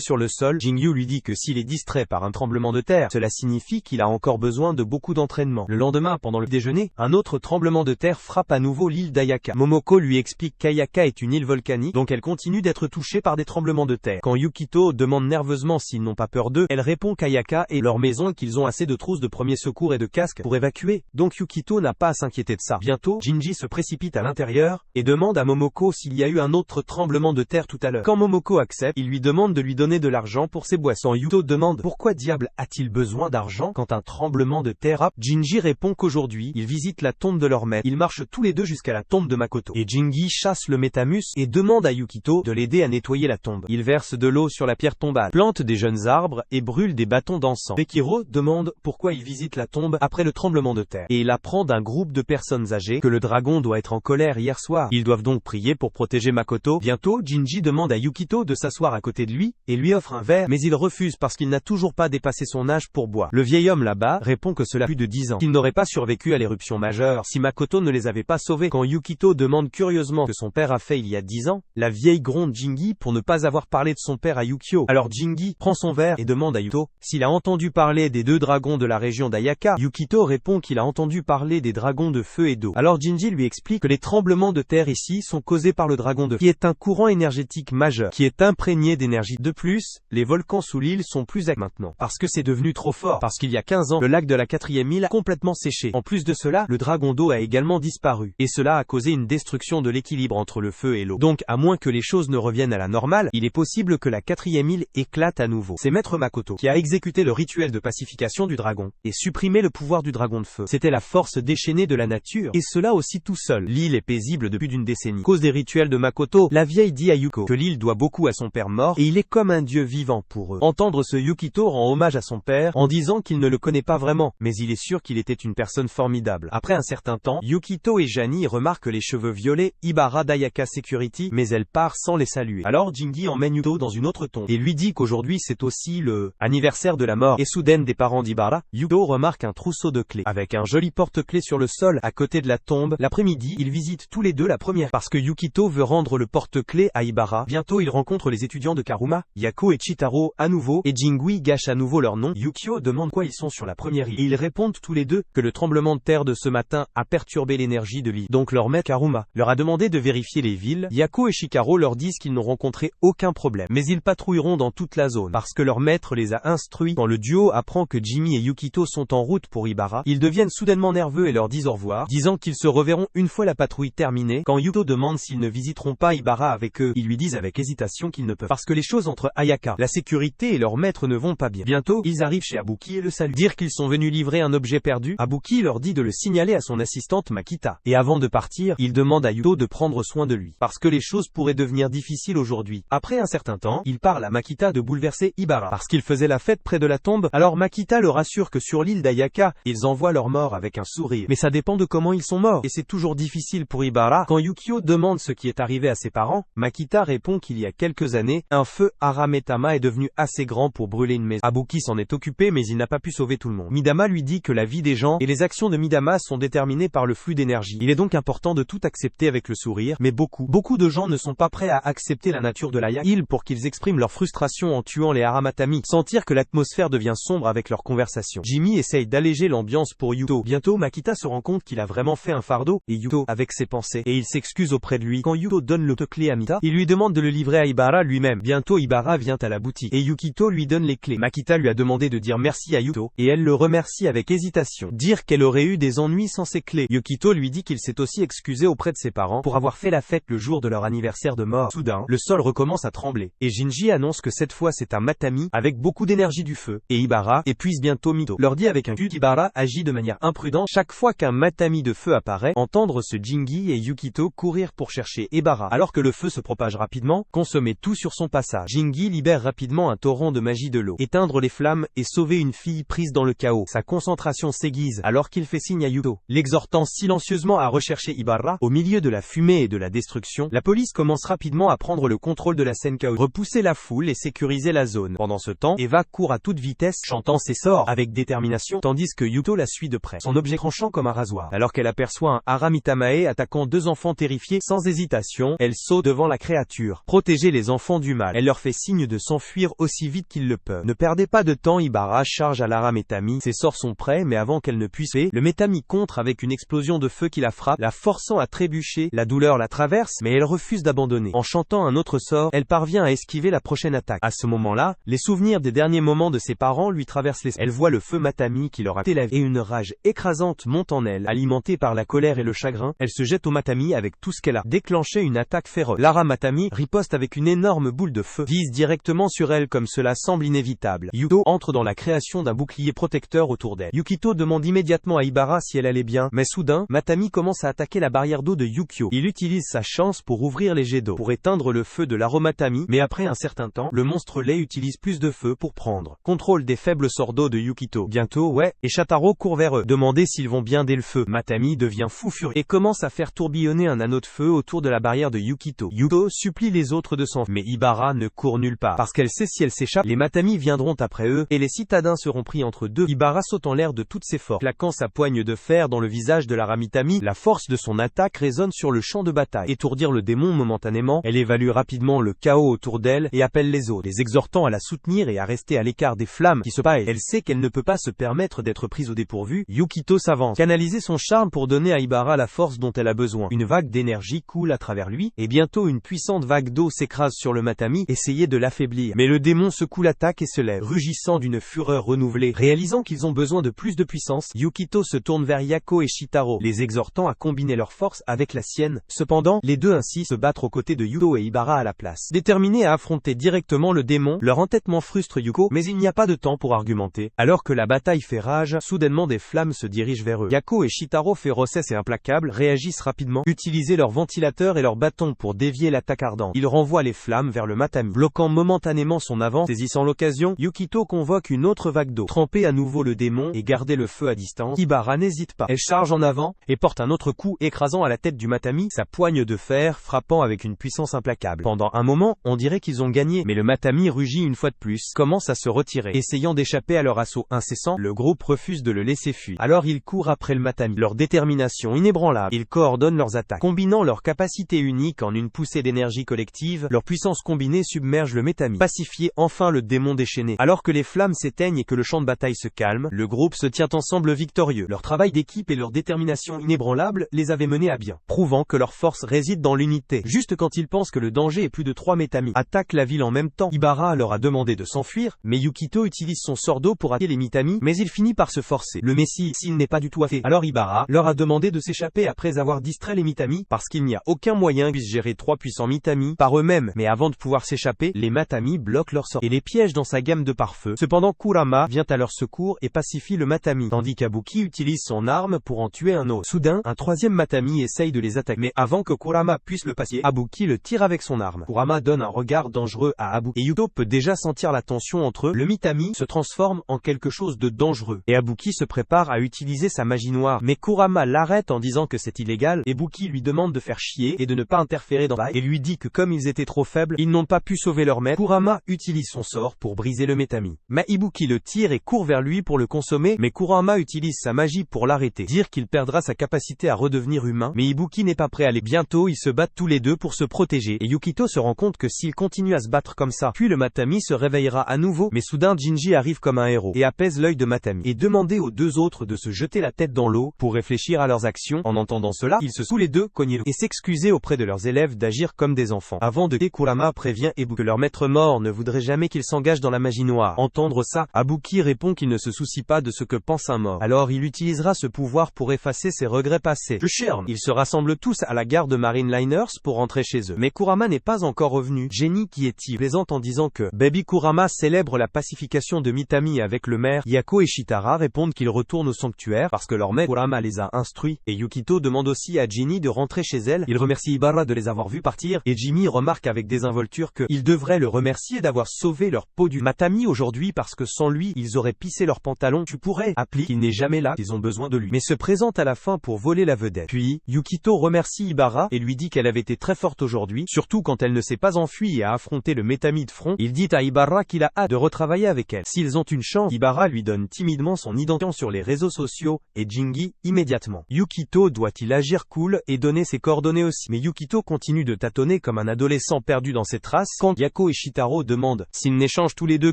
sur le sol. Jingyu lui dit que s'il est distrait par un tremblement de terre, cela signifie qu'il a encore besoin de beaucoup d'entraînement. Le lendemain, pendant le déjeuner, un autre tremblement de terre frappe à nouveau l'île d'Ayaka. Momoko lui explique qu'Ayaka est une île volcanique, donc elle continue d'être touchée par des tremblements de terre. Quand Yukito demande nerveusement s'ils n'ont pas peur d'eux, elle répond qu'Ayaka et leur maison qu'ils ont assez de trousses de premiers secours et de casques pour évacuer. Donc Yukito n'a pas à s'inquiéter de ça. Bientôt, Jinji se précipite à l'intérieur et demande à Momoko s'il y a eu un autre tremblement de terre tout à l'heure. Quand Momoko accepte, il lui demande de lui donner de l'argent pour ses boissons. Yukito demande pourquoi diable a-t-il besoin d'argent quand un tremblement de terre frappe. Jinji répond qu'aujourd'hui, ils visitent la tombe de leur maître. Ils marchent tous les deux jusqu'à la tombe de Makoto. Et Jingi chasse le Métamus et demande à Yukito de l'aider à nettoyer la tombe. Il verse de l'eau sur la pierre tombale, plante des jeunes arbres et brûle des bâtons d'encens. Bekiro demande pourquoi il visite la tombe après le tremblement de terre. Et il apprend d'un groupe de personnes âgées que le dragon doit être en colère hier soir. Ils doivent donc prier pour protéger Makoto. Bientôt, Jinji demande à Yukito de s'asseoir à côté de lui et lui offre un verre, mais il refuse parce qu'il n'a toujours pas dépassé son âge pour boire. Le vieil homme là-bas répond que cela a plus de 10 ans, qu'il n'aurait pas survécu à l'éruption majeure si Makoto ne les avait pas sauvés. Quand Yukito demande curieusement ce que son père a fait il y a 10 ans, la vieille gronde Jingi pour ne pas avoir parlé de son père à Yukio. Alors Jingi prend son verre et demande à Yukito s'il a entendu parler des 2 dragons de la région d'Ayaka. Yukito répond qu'il a entendu parler des dragons de feu et d'eau. Alors Jinji lui explique que les tremblements de terre ici sont causés par le dragon de feu, qui est un courant énergétique majeur, qui est imprégné d'énergie. De plus, les volcans sous l'île sont plus actifs maintenant, parce que c'est devenu trop fort, parce qu'il y a 15 ans, le lac de la 4e île a complètement séché. En plus de cela, le dragon d'eau a également disparu, et cela a causé une destruction de l'équilibre entre le feu et l'eau. Donc, à moins que les choses ne reviennent à la normale, il est possible que la 4e île éclate à nouveau. C'est Maître Makoto qui a exécuté le rituel de pacification du dragon, et supprimé le pouvoir du dragon de feu. C'était la force déchaînée de la nature, et cela aussi tout seul. L'île est paisible depuis d'une décennie. À cause des rituels de Makoto, la vieille dit à Yuko que l'île doit beaucoup à son père mort, et il est comme un dieu vivant pour eux. Entendre ce, Yukito rend hommage à son père, en disant qu'il ne le connaît pas vraiment, mais il est sûr qu'il était une personne formidable. Après un certain temps, Yukito et Jani remarquent les cheveux violets Ibara d'Ayaka Security, mais elle part sans les saluer. Alors Jingi emmène Yukito dans une autre tombe, et lui dit qu'aujourd'hui c'est aussi le anniversaire de la mort et soudaine des parents d'Ibara. Yukito remarque un trousseau de clés, avec un joli porte-clés sur le sol, à côté de la tombe. L'après-midi, ils visitent tous les deux la première, parce que Yukito veut rendre le porte-clés à Ibara. Bientôt, ils rencontrent les étudiants de Karuma, Yako et Chitaro, à nouveau, et Jingui gâche à nouveau leur nom. Yukio demande quoi ils sont sur la première île, et ils répondent tous les deux que le tremblement de terre de ce matin a perturbé l'énergie de l'île. Donc leur maître Karuma leur a demandé de vérifier les villes. Yako et Shikaro leur disent qu'ils n'ont rencontré aucun problème, mais ils patrouilleront dans toute la zone, parce que leur maître les a instruits. Quand le duo apprend que Jimmy et Yukito sont en route pour Ibara, ils deviennent soudainement nerveux et leur disent au revoir, disant qu'ils se reverront une fois la patrouille terminée. Quand Yukito demande s'ils ne visiteront pas Ibara avec eux, ils lui disent avec hésitation qu'ils ne peuvent, parce que les choses entre Ayaka, la sécurité et leur maître ne vont pas bien. Bientôt, ils arrivent chez Abuki et le saluent. Dire qu'ils sont venus livrer un objet perdu, Abuki leur dit de le signaler à son assistante Makita. Et avant de partir, il demande à Yukito de prendre soin de lui, parce que les choses pourraient devenir difficiles aujourd'hui. Après un certain temps, il parle à Makita de bouleverser Ibara, parce qu'il faisait la fête près de la tombe. Alors Makita le rassure que sur l'île d'Ayaka, ils envoient leurs morts avec un sourire. Mais ça dépend de comment ils sont morts, et c'est toujours difficile pour Ibara. Quand Yukio demande ce qui est arrivé à ses parents, Makita répond qu'il y a quelques années, un feu Arametama est devenu assez grand pour brûler une maison. Abuki s'en est occupé mais il n'a pas pu sauver tout le monde. Midama lui dit que la vie des gens et les actions de Midama sont déterminées par le flux d'énergie. Il est donc important de tout accepter avec le sourire, mais beaucoup de gens ne sont pas prêts à accepter la nature de l'Ayaka île pour qu'ils expriment leur frustration en tuant les Haramatami, sentir que l'atmosphère devient sombre avec leur conversation. Jimmy essaye d'alléger l'ambiance pour Yukito. Bientôt Makita se rend compte qu'il a vraiment fait un fardeau, et Yukito avec ses pensées, et il s'excuse auprès de lui. Quand Yukito donne le clé à Makita, il lui demande de le livrer à Ibara lui-même. Bientôt Ibara vient à la boutique, et Yukito lui donne les clés. Makita lui a demandé de dire merci à Yukito, et elle le remercie avec hésitation. Dire qu'elle aurait eu des ennuis sans ses clés. Yukito lui dit qu'il s'est aussi excusé auprès de ses parents pour avoir fait la fête le jour de leur anniversaire de mort. Soudain, le sol recommence à trembler, et Jinji annonce que cette fois c'est un Matami, avec beaucoup d'énergie du feu, et Ibara épuise bientôt Mito. Leur dit avec un but. Ibara agit de manière imprudente chaque fois qu'un Matami de feu apparaît. Entendre ce Jingi et Yukito courir pour chercher Ibara, alors que le feu se propage rapidement, consommer tout sur son passage. Jingi Jinji libère rapidement un torrent de magie de l'eau, éteindre les flammes et sauver une fille prise dans le chaos. Sa concentration s'aiguise alors qu'il fait signe à Yuto, l'exhortant silencieusement à rechercher Ibarra. Au milieu de la fumée et de la destruction, la police commence rapidement à prendre le contrôle de la scène chaotique, repousser la foule et sécuriser la zone. Pendant ce temps, Eva court à toute vitesse, chantant ses sorts avec détermination, tandis que Yuto la suit de près, son objet tranchant comme un rasoir. Alors qu'elle aperçoit un Haramitamae attaquant deux enfants terrifiés, sans hésitation, elle saute devant la créature. Protéger les enfants du mal. Elle leur fait signe de s'enfuir aussi vite qu'ils le peuvent. Ne perdez pas de temps, Ibarra charge à Lara Metami. Ses sorts sont prêts, mais avant qu'elle ne puisse faire, le Metami contre avec une explosion de feu qui la frappe, la forçant à trébucher. La douleur la traverse, mais elle refuse d'abandonner. En chantant un autre sort, elle parvient à esquiver la prochaine attaque. À ce moment-là, les souvenirs des derniers moments de ses parents lui traversent l'esprit. Elle voit le feu Matami qui leur a élève et une rage écrasante monte en elle. Alimentée par la colère et le chagrin, elle se jette au Matami avec tout ce qu'elle a. Déclenché une attaque féroce. Lara Matami riposte avec une énorme boule de feu, vise directement sur elle comme cela semble inévitable. Yuto entre dans la création d'un bouclier protecteur autour d'elle. Yukito demande immédiatement à Ibarra si elle allait bien, mais soudain, Matami commence à attaquer la barrière d'eau de Yukio. Il utilise sa chance pour ouvrir les jets d'eau, pour éteindre le feu de l'Aromatami, mais après un certain temps, le monstre lait utilise plus de feu pour prendre contrôle des faibles sorts d'eau de Yukito. Bientôt, ouais, et Shataro court vers eux, demander s'ils vont bien dès le feu. Matami devient fou furieux et commence à faire tourbillonner un anneau de feu autour de la barrière de Yukito. Yuto supplie les autres de s'enfuir, mais Ibarra ne court nulle part, parce qu'elle sait si elle s'échappe, les Matami viendront après eux, et les citadins seront pris entre deux. Ibarra saute en l'air de toutes ses forces, claquant sa poigne de fer dans le visage de l'Aramitami. La force de son attaque résonne sur le champ de bataille. Étourdir le démon momentanément, elle évalue rapidement le chaos autour d'elle et appelle les autres, les exhortant à la soutenir et à rester à l'écart des flammes qui se paillent. Elle sait qu'elle ne peut pas se permettre d'être prise au dépourvu. Yukito s'avance, canaliser son charme pour donner à Ibarra la force dont elle a besoin. Une vague d'énergie coule à travers lui, et bientôt une puissante vague d'eau s'écrase sur le Matami, essayez de l'affaiblir. Mais le démon secoue l'attaque et se lève, rugissant d'une fureur renouvelée. Réalisant qu'ils ont besoin de plus de puissance, Yukito se tourne vers Yako et Shitaro, les exhortant à combiner leurs forces avec la sienne. Cependant, les deux ainsi se battent aux côtés de Yuto et Ibarra à la place. Déterminés à affronter directement le démon, leur entêtement frustre Yuko, mais il n'y a pas de temps pour argumenter. Alors que la bataille fait rage, soudainement des flammes se dirigent vers eux. Yako et Shitaro, féroces et implacables, réagissent rapidement, utilisent leurs ventilateurs et leurs bâtons pour dévier l'attaque ardente. Ils renvoient les flammes vers le Matami, bloquant momentanément son avance. Saisissant l'occasion, Yukito convoque une autre vague d'eau, tremper à nouveau le démon et garder le feu à distance. Ibarra n'hésite pas. Elle charge en avant et porte un autre coup, écrasant à la tête du Matami sa poigne de fer, frappant avec une puissance implacable. Pendant un moment, on dirait qu'ils ont gagné, mais le Matami rugit une fois de plus, commence à se retirer, essayant d'échapper à leur assaut incessant. Le groupe refuse de le laisser fuir. Alors ils courent après le Matami. Leur détermination inébranlable, ils coordonnent leurs attaques, combinant leurs capacités uniques en une poussée d'énergie collective. Leur puissance combinée submerge le Matami, pacifié enfin le démon déchaîné. Alors que les flammes s'éteignent et que le champ de bataille se calme, le groupe se tient ensemble victorieux. Leur travail d'équipe et leur détermination inébranlable les avaient menés à bien, prouvant que leur force réside dans l'unité. Juste quand ils pensent que le danger est plus de 3 Metami attaquent la ville en même temps, Ibarra leur a demandé de s'enfuir, mais Yukito utilise son sort d'eau pour attaquer les Mitami, mais il finit par se forcer. Le Messie ici n'est pas du tout affé. Alors Ibarra leur a demandé de s'échapper après avoir distrait les Mitami, parce qu'il n'y a aucun moyen qu'ils puissent gérer 3 puissants Mitami par eux-mêmes. Mais avant de pouvoir s'échapper, les Matami bloquent leur sort et les piègent dans sa gamme de pare-feu. Cependant Kurama vient à leur secours et pacifie le Matami, tandis qu'Abuki utilise son arme pour en tuer un autre. Soudain, un troisième Matami essaye de les attaquer, mais avant que Kurama puisse le pacifier, Abuki le tire avec son arme. Kurama donne un regard dangereux à Abuki, et Yuto peut déjà sentir la tension entre eux. Le Mitami se transforme en quelque chose de dangereux, et Abuki se prépare à utiliser sa magie noire, mais Kurama l'arrête en disant que c'est illégal, et Buki lui demande de faire chier et de ne pas interférer dans la et lui dit que comme ils étaient trop faibles, ils n'ont pas pu sauver leur maître. Kurama utilise son sort pour briser le Metami. Mais Ibuki le tire et court vers lui pour le consommer, mais Kurama utilise sa magie pour l'arrêter, dire qu'il perdra sa capacité à redevenir humain, mais Ibuki n'est pas prêt à aller. Bientôt ils se battent tous les deux pour se protéger, et Yukito se rend compte que s'il continue à se battre comme ça, puis le Matami se réveillera à nouveau, mais soudain Jinji arrive comme un héros, et apaise l'œil de Matami, et demander aux deux autres de se jeter la tête dans l'eau, pour réfléchir à leurs actions. En entendant cela, ils se tous les deux cogner et s'excuser auprès de leurs élèves d'agir comme des enfants. Avant de Kurama prévient Ibuki que leur maître mort ne voudrait jamais qu'ils s'engagent dans la magie noire. Entendre ça, Abuki répond qu'il ne se soucie pas de ce que pense un mort. Alors il utilisera ce pouvoir pour effacer ses regrets passés. Ils se rassemblent tous à la gare de Marine Liners pour rentrer chez eux. Mais Kurama n'est pas encore revenu. Jenny, qui est plaisante en disant que Baby Kurama célèbre la pacification de Mitami avec le maire, Yako et Shitara répondent qu'ils retournent au sanctuaire parce que leur maître Kurama les a instruits, et Yukito demande aussi à Jenny de rentrer chez elle. Il remercie Ibarra de les avoir vus partir, et Jimmy remarque avec désinvolture que il devrait devraient le remercier d'avoir sauvé leur peau du Matami aujourd'hui parce que sans lui, ils auraient pissé leurs pantalons. Tu pourrais appeler qu'il n'est jamais là, ils ont besoin de lui. Mais se présente à la fin pour voler la vedette. Puis, Yukito remercie Ibara et lui dit qu'elle avait été très forte aujourd'hui, surtout quand elle ne s'est pas enfuie et a affronté le Metami de front. Il dit à Ibara qu'il a hâte de retravailler avec elle. S'ils ont une chance, Ibara lui donne timidement son identité sur les réseaux sociaux et Jingi immédiatement. Yukito doit-il agir cool et donner ses coordonnées aussi? Mais Yukito continue de tâtonner comme un adolescent perdu dans ses traces quand Yako et Shitaro demandent s'ils n'échangent tous les deux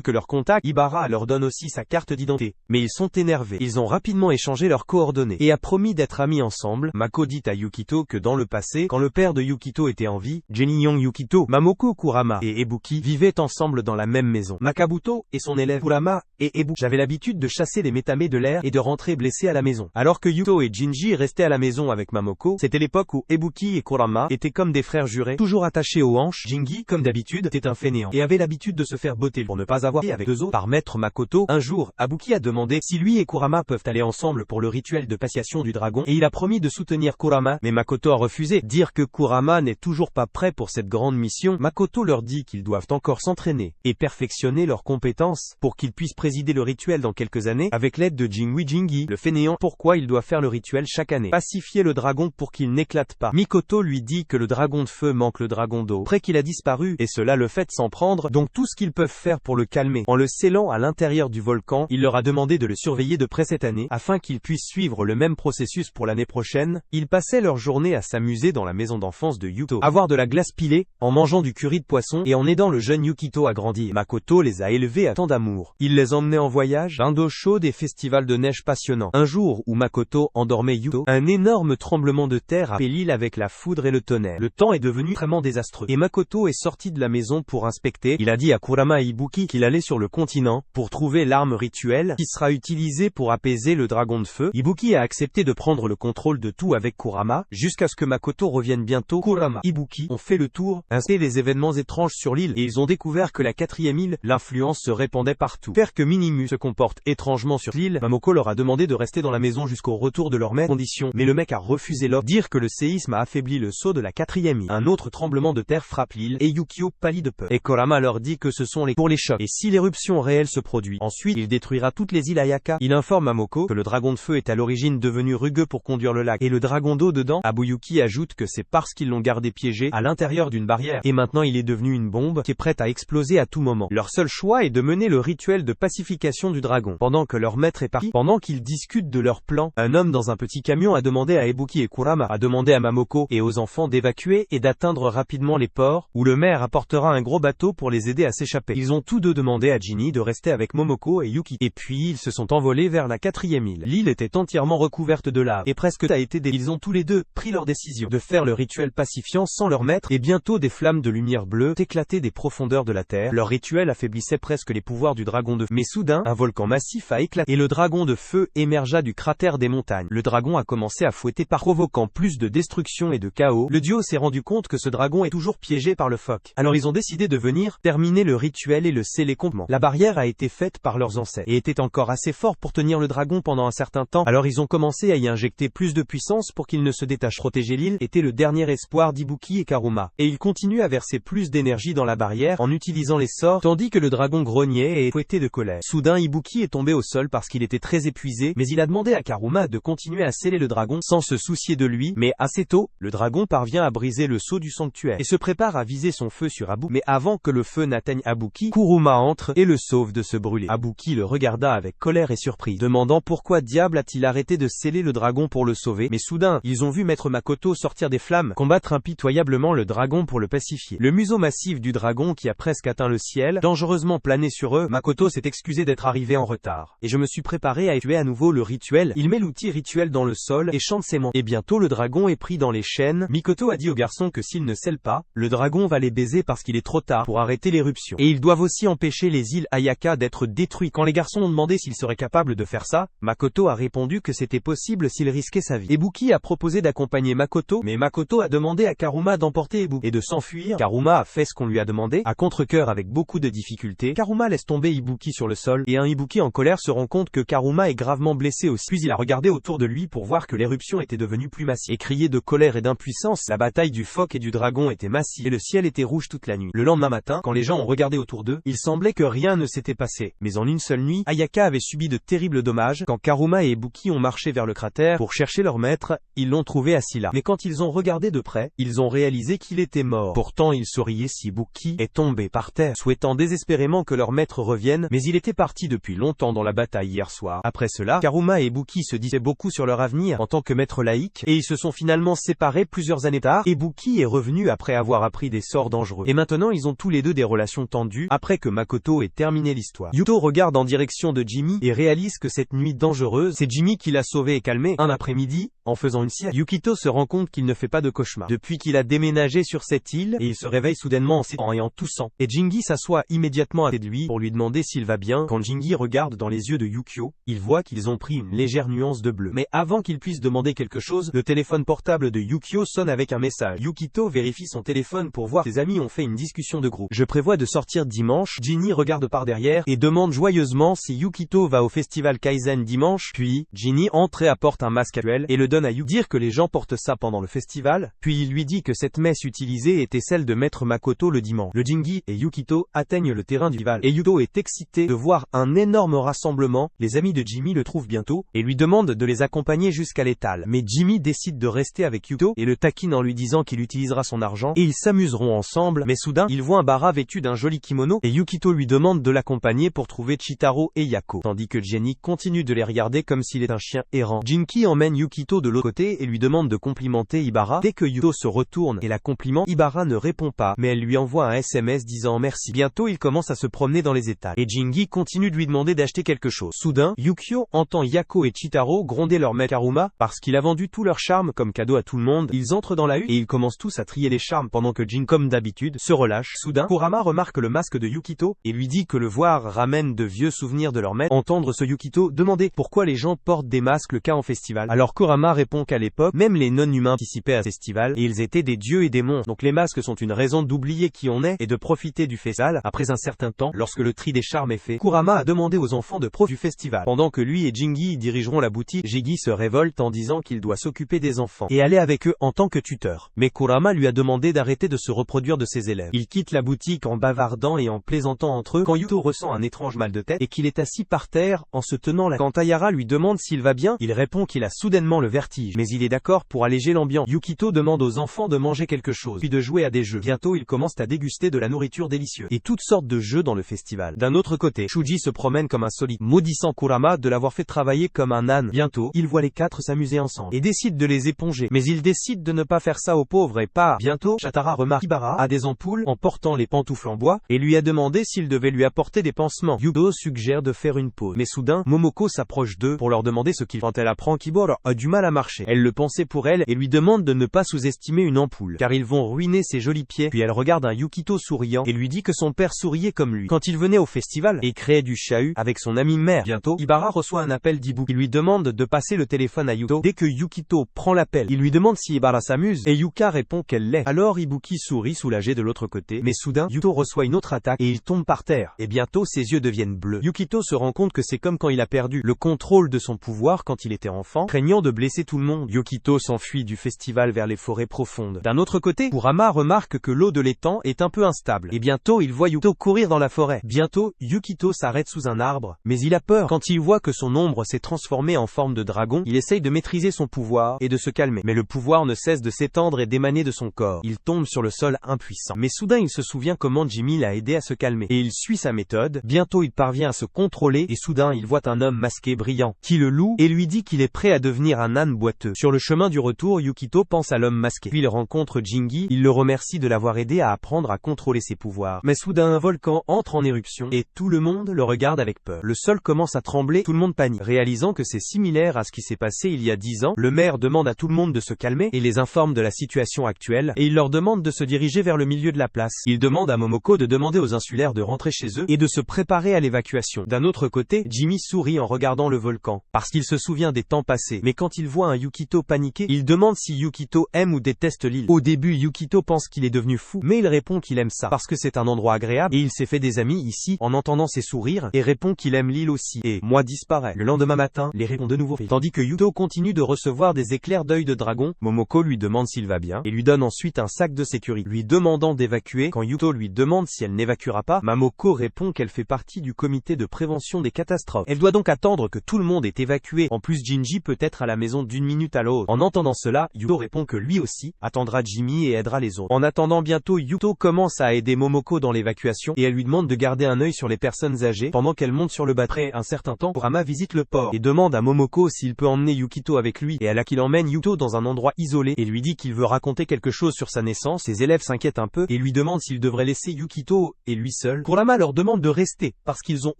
que leurs contacts. Ibara leur donne aussi sa carte d'identité. Mais ils sont énervés. Ils ont rapidement échangé leurs coordonnées et a promis d'être amis ensemble. Mako dit à Yukito que dans le passé, quand le père de Yukito était en vie, Jenny-young Yukito, Mamoko Kurama et Ebuki vivaient ensemble dans la même maison. Makabuto et son élève Kurama et Ebuki avaient l'habitude de chasser les métamés de l'air et de rentrer blessés à la maison. Alors que Yuto et Jinji restaient à la maison avec Mamoko, c'était l'époque où Ebuki et Kurama étaient comme des frères jurés, toujours attachés aux hanches. Jingi, comme d'habitude, était un fainéant et avait l'habitude de se faire botter pour ne pas avoir avec deux autres par maître Makoto. Un jour, Abuki a demandé si lui et Kurama peuvent aller ensemble pour le rituel de passation du dragon et il a promis de soutenir Kurama, mais Makoto a refusé. Dire que Kurama n'est toujours pas prêt pour cette grande mission, Makoto leur dit qu'ils doivent encore s'entraîner et perfectionner leurs compétences pour qu'ils puissent présider le rituel dans quelques années avec l'aide de Jingui Jingi, le fainéant. Pourquoi il doit faire le rituel chaque année? Pacifier le dragon pour qu'il n'éclate pas. Mikoto lui dit que le dragon de feu manque le dragon d'eau, après qu'il a disparu, et cela le fait s'en prendre, donc tout ce qu'ils peuvent faire pour le calmer. En le scellant à l'intérieur du volcan, il leur a demandé de le surveiller de près cette année, afin qu'ils puissent suivre le même processus pour l'année prochaine. Ils passaient leur journée à s'amuser dans la maison d'enfance de Yuto, à voir de la glace pilée, en mangeant du curry de poisson, et en aidant le jeune Yukito à grandir. Makoto les a élevés à tant d'amour. Il les emmenait en voyage, bains d'eau chaude et festivals de neige passionnants. Un jour où Makoto endormait Yuto, un énorme tremblement de terre a fait l'île avec la foudre et le tonnerre. Le temps est devenu vraiment désastreux, et Makoto est sorti de la maison pour inspecter. Il a dit à Kurama et Ibuki qu'il allait sur le continent, pour trouver l'arme rituelle, qui sera utilisée pour apaiser le dragon de feu. Ibuki a accepté de prendre le contrôle de tout avec Kurama, jusqu'à ce que Makoto revienne bientôt. Kurama et Ibuki ont fait le tour, ainsi les événements étranges sur l'île, et ils ont découvert que la 4e île, l'influence se répandait partout. Faire que Minimu se comporte étrangement sur l'île, Mamoko leur a demandé de rester dans la maison jusqu'au retour de leur maître condition, mais le mec a refusé l'offre. Dire que le séisme a affaibli le sceau de la 4e île. Un autre tremblement de terre frappe l'île, et Yukio pâlit de peur. Et Kurama leur dit que ce sont pour les chocs, et si l'éruption réelle se produit, ensuite il détruira toutes les îles Ayaka. Il informe Mamoko que le dragon de feu est à l'origine devenu rugueux pour conduire le lac, et le dragon d'eau dedans. Abuyuki ajoute que c'est parce qu'ils l'ont gardé piégé à l'intérieur d'une barrière, et maintenant il est devenu une bombe qui est prête à exploser à tout moment. Leur seul choix est de mener le rituel de pacification du dragon. Pendant que leur maître est parti, pendant qu'ils discutent de leur plan, un homme dans un petit camion a demandé à Ebuki et Kurama, a demandé à Mamoko et aux enfants d'évacuer et d'atteindre rapidement les ports, où le maire apportera un gros bateau pour les aider à s'échapper. Ils ont tous deux demandé à Jinny de rester avec Momoko et Yuki. Et puis ils se sont envolés vers la 4e île. L'île était entièrement recouverte de lave, et presque a été Ils ont tous les deux pris leur décision de faire le rituel pacifiant sans leur maître, et bientôt des flammes de lumière bleue éclataient des profondeurs de la terre. Leur rituel affaiblissait presque les pouvoirs du dragon de feu. Mais soudain, un volcan massif a éclaté, et le dragon de feu émergea du cratère des montagnes. Le dragon a commencé à fouetter provoquant plus de destruction et de chaos. Le duo s'est rendu compte que ce dragon est toujours piégé par le phoque. Alors ils ont décidé de venir terminer le rituel et le sceller complètement. La barrière a été faite par leurs ancêtres, et était encore assez fort pour tenir le dragon pendant un certain temps. Alors ils ont commencé à y injecter plus de puissance pour qu'il ne se détache. Protéger l'île était le dernier espoir d'Ibuki et Karuma, et ils continuent à verser plus d'énergie dans la barrière en utilisant les sorts, tandis que le dragon grognait et fouettait de colère. Soudain Ibuki est tombé au sol parce qu'il était très épuisé, mais il a demandé à Karuma de continuer à sceller le dragon sans se soucier de lui, mais assez tôt, le dragon parvient à briser le sceau du sanctuaire et se prépare à viser son feu sur Abu. Mais avant que le feu n'atteigne Abuki, Kuruma entre et le sauve de se brûler. Abuki le regarda avec colère et surprise, demandant pourquoi diable a-t-il arrêté de sceller le dragon pour le sauver. Mais soudain, ils ont vu maître Makoto sortir des flammes, combattre impitoyablement le dragon pour le pacifier. Le museau massif du dragon qui a presque atteint le ciel, dangereusement plané sur eux. Makoto s'est excusé d'être arrivé en retard, et je me suis préparé à effectuer à nouveau le rituel. Il met l'outil rituel dans le sol et chante ses mantras. Et bientôt le dragon est pris dans les chaînes. Mikoto a dit aux garçons que s'ils ne scellent pas, le dragon va les baiser parce qu'il est trop tard pour arrêter l'éruption. Et ils doivent aussi empêcher les îles Ayaka d'être détruites. Quand les garçons ont demandé s'ils seraient capables de faire ça, Makoto a répondu que c'était possible s'il risquait sa vie. Ebuki a proposé d'accompagner Makoto, mais Makoto a demandé à Karuma d'emporter Ebuki et de s'enfuir. Karuma a fait ce qu'on lui a demandé, à contre-cœur avec beaucoup de difficultés. Karuma laisse tomber Ibuki sur le sol, et un Ibuki en colère se rend compte que Karuma est gravement blessé aussi. Puis il a regardé autour de lui pour voir que l'éruption était devenue plus massive, et crié de colère et d'impuissance. La bataille du phoque et du dragon était massive, et le ciel était rouge toute la nuit. Le lendemain matin, quand les gens ont regardé autour d'eux, il semblait que rien ne s'était passé. Mais en une seule nuit, Ayaka avait subi de terribles dommages. Quand Karuma et Ibuki ont marché vers le cratère pour chercher leur maître, ils l'ont trouvé assis là. Mais quand ils ont regardé de près, ils ont réalisé qu'il était mort. Pourtant, ils souriaient si Ibuki est tombé par terre, souhaitant désespérément que leur maître revienne, mais il était parti depuis longtemps dans la bataille hier soir. Après cela, Karuma et Ibuki se disaient beaucoup sur leur avenir en tant que maître laïque, et ils se sont finalement séparés plusieurs années tard. Ibuki est revenu après avoir appris des sorts dangereux. Et maintenant, ils ont tous les deux des relations tendues, après que Makoto ait terminé l'histoire. Yuto regarde en direction de Jimmy, et réalise que cette nuit dangereuse, c'est Jimmy qui l'a sauvé et calmé. Un après-midi, en faisant une sieste, Yukito se rend compte qu'il ne fait pas de cauchemar. Depuis qu'il a déménagé sur cette île, et il se réveille soudainement en s'étendant et en toussant. Et Jingi s'assoit immédiatement à côté de lui pour lui demander s'il va bien. Quand Jingi regarde dans les yeux de Yukio, il voit qu'ils ont pris une légère nuance de bleu. Mais avant qu'il puisse demander quelque chose, le téléphone portable de Yukio sonne avec un message. Yukito vérifie son téléphone pour voir ses amis ont fait une discussion de groupe. Je prévois de sortir dimanche. Ginny regarde par derrière et demande joyeusement si Yukito va au festival Kaizen dimanche. Puis, Ginny entre et apporte un masque actuel et le donne à Yukito. Dire que les gens portent ça pendant le festival. Puis il lui dit que cette messe utilisée était celle de Maître Makoto le dimanche. Le Jingi et Yukito atteignent le terrain du festival et Yuto est excité de voir un énorme rassemblement. Les amis de Jimmy le trouvent bientôt et lui demandent de les accompagner jusqu'à l'étal. Mais Jimmy décide de rester avec Yuto et le taquine en lui disant qu'il utilisera son argent et ils s'amuseront ensemble. Mais soudain, il voit un bara vêtu d'un joli kimono et Yukito lui demande de l'accompagner pour trouver Chitaro et Yako. Tandis que Jenny continue de les regarder comme s'il est un chien errant. Jinki emmène Yukito de l'autre côté et lui demande de complimenter Ibara. Dès que Yuto se retourne et la complimente, Ibara ne répond pas, mais elle lui envoie un SMS disant merci. Bientôt, il commence à se promener dans les étals et Jingi continue de lui demander d'acheter quelque chose. Soudain, Yukio entend Yako et Chitaro gronder leur maître Karuma parce qu'il a vendu tout leur charme comme cadeau à tout le monde. Ils entrent dans la hutte et ils commencent tous à trier les charmes pendant que Jin, comme d'habitude, se relâche. Soudain, Kurama remarque le masque de Yukito et lui dit que le voir ramène de vieux souvenirs de leur maître. Entendre ce Yukito demander pourquoi les gens portent des masques le cas en festival. Alors Kurama répond qu'à l'époque, même les non-humains participaient à ce festival et ils étaient des dieux et des monstres. Donc les masques sont une raison d'oublier qui on est et de profiter du festival. Après un certain temps, lorsque le tri des charmes est fait, Kurama a demandé aux enfants de profiter du festival. Pendant que lui et Jingi dirigeront la boutique, Jigi se révolte en disant qu'il doit s'occuper des enfants et aller avec eux en tant que tuteur. Mais Kurama lui a demandé d'arrêter de se reproduire de ses élèves. Il quitte la boutique en bavardant et en plaisantant entre eux quand Yuto ressent un étrange mal de tête et qu'il est assis par terre en se tenant la. Quand Ayara lui demande s'il va bien, il répond qu'il a soudainement le vertige, mais il est d'accord pour alléger l'ambiance. Yukito demande aux enfants de manger quelque chose, puis de jouer à des jeux. Bientôt, ils commencent à déguster de la nourriture délicieuse et toutes sortes de jeux dans le festival. D'un autre côté, Shuji se promène comme un solide, maudissant Kurama de l'avoir fait travailler comme un âne. Bientôt, il voit les quatre s'amuser ensemble et décide de les éponger. Mais il décide de ne pas faire ça aux pauvres et pas. Bientôt, Shatara remarque Ibara a des ampoules en portant les pantoufles en bois et lui a demandé s'il devait lui apporter des pansements. Yuto suggère de faire une pause. Mais soudain, Momoko s'approche d'eux pour leur demander ce qu'ils font. Quand elle apprend qu'Ibara a du mal à marcher, elle le pensait pour elle et lui demande de ne pas sous-estimer une ampoule, car ils vont ruiner ses jolis pieds. Puis elle regarde un Yukito souriant et lui dit que son père souriait comme lui quand il venait au festival et créait du chahut avec son ami mère. Bientôt, Ibara reçoit un appel d'Ibu qui lui demande de passer le téléphone à Yuto. Dès que Yukito prend l'appel, il lui demande si Ibara s'amuse et Yuka répond qu'elle l'est. Alors Ibuki sourit soulagé de l'autre côté, mais soudain, Yuto reçoit une autre attaque et il tombe par terre. Et bientôt, ses yeux deviennent bleus. Yukito se rend compte que c'est comme quand il a perdu le contrôle de son pouvoir quand il était enfant, craignant de blesser tout le monde. Yukito s'enfuit du festival vers les forêts profondes. D'un autre côté, Kurama remarque que l'eau de l'étang est un peu instable. Et bientôt, il voit Yukito courir dans la forêt. Bientôt, Yukito s'arrête sous un arbre, mais il a peur. Quand il voit que son ombre s'est transformée en forme de dragon, il essaye de maîtriser son pouvoir et de se calmer. Mais le pouvoir ne cesse de s'étendre et d'émaner de son corps. Il tombe sur le sol impuissant. Mais soudain, il se souvient comment Jimmy l'a aidé à se calmer. Et il suit sa méthode. Bientôt, il parvient à se contrôler et soudain, il voit un homme masqué brillant qui le loue et lui dit qu'il est prêt à devenir un âne boiteux. Sur le chemin du retour, Yukito pense à l'homme masqué. Puis il rencontre Jingi. Il le remercie de l'avoir aidé à apprendre à contrôler ses pouvoirs. Mais soudain, un volcan entre en éruption et tout le monde le regarde avec peur. Le sol commence à trembler, tout le monde panique. Réalisant que c'est similaire à ce qui s'est passé il y a 10 ans, le maire demande à tout le monde de se calmer et les informe de la situation actuelle et il leur demande de se diriger vers le milieu de la place. Il demande à Momoko de demander aux insulaires de rentrer chez eux et de se préparer à l'évacuation. D'un autre côté, Jimmy sourit en regardant le volcan parce qu'il se souvient des temps passés. Mais quand il voit un Yukito paniqué, il demande si Yukito aime ou déteste l'île. Au début, Yukito pense qu'il est devenu fou, mais il répond qu'il aime ça parce que c'est un endroit agréable et il s'est fait des amis ici en entendant ses sourires et répond qu'il aime l'île aussi. Et moi disparaît. Le lendemain matin, les répond de nouveau. Tandis que Yuto continue de recevoir des éclairs d'œil de dragon, Momoko lui demande s'il va bien et lui donne ensuite un sac de sécurité, lui demandant d'évacuer évacuer. Quand Yuto lui demande si elle n'évacuera pas, Mamoko répond qu'elle fait partie du comité de prévention des catastrophes. Elle doit donc attendre que tout le monde est évacué. En plus, Jinji peut être à la maison d'une minute à l'autre. En entendant cela, Yuto répond que lui aussi attendra Jimmy et aidera les autres. En attendant, bientôt Yuto commence à aider Momoko dans l'évacuation et elle lui demande de garder un œil sur les personnes âgées pendant qu'elle monte sur le bateau. Après un certain temps, Kurama visite le port et demande à Momoko s'il peut emmener Yukito avec lui, et elle a qu'il emmène Yuto dans un endroit isolé et lui dit qu'il veut raconter quelque chose sur sa naissance. Ses élèves s'inquiètent un peu et lui demandent s'il devrait laisser Yukito et lui seul. Kurama leur demande de rester parce qu'ils ont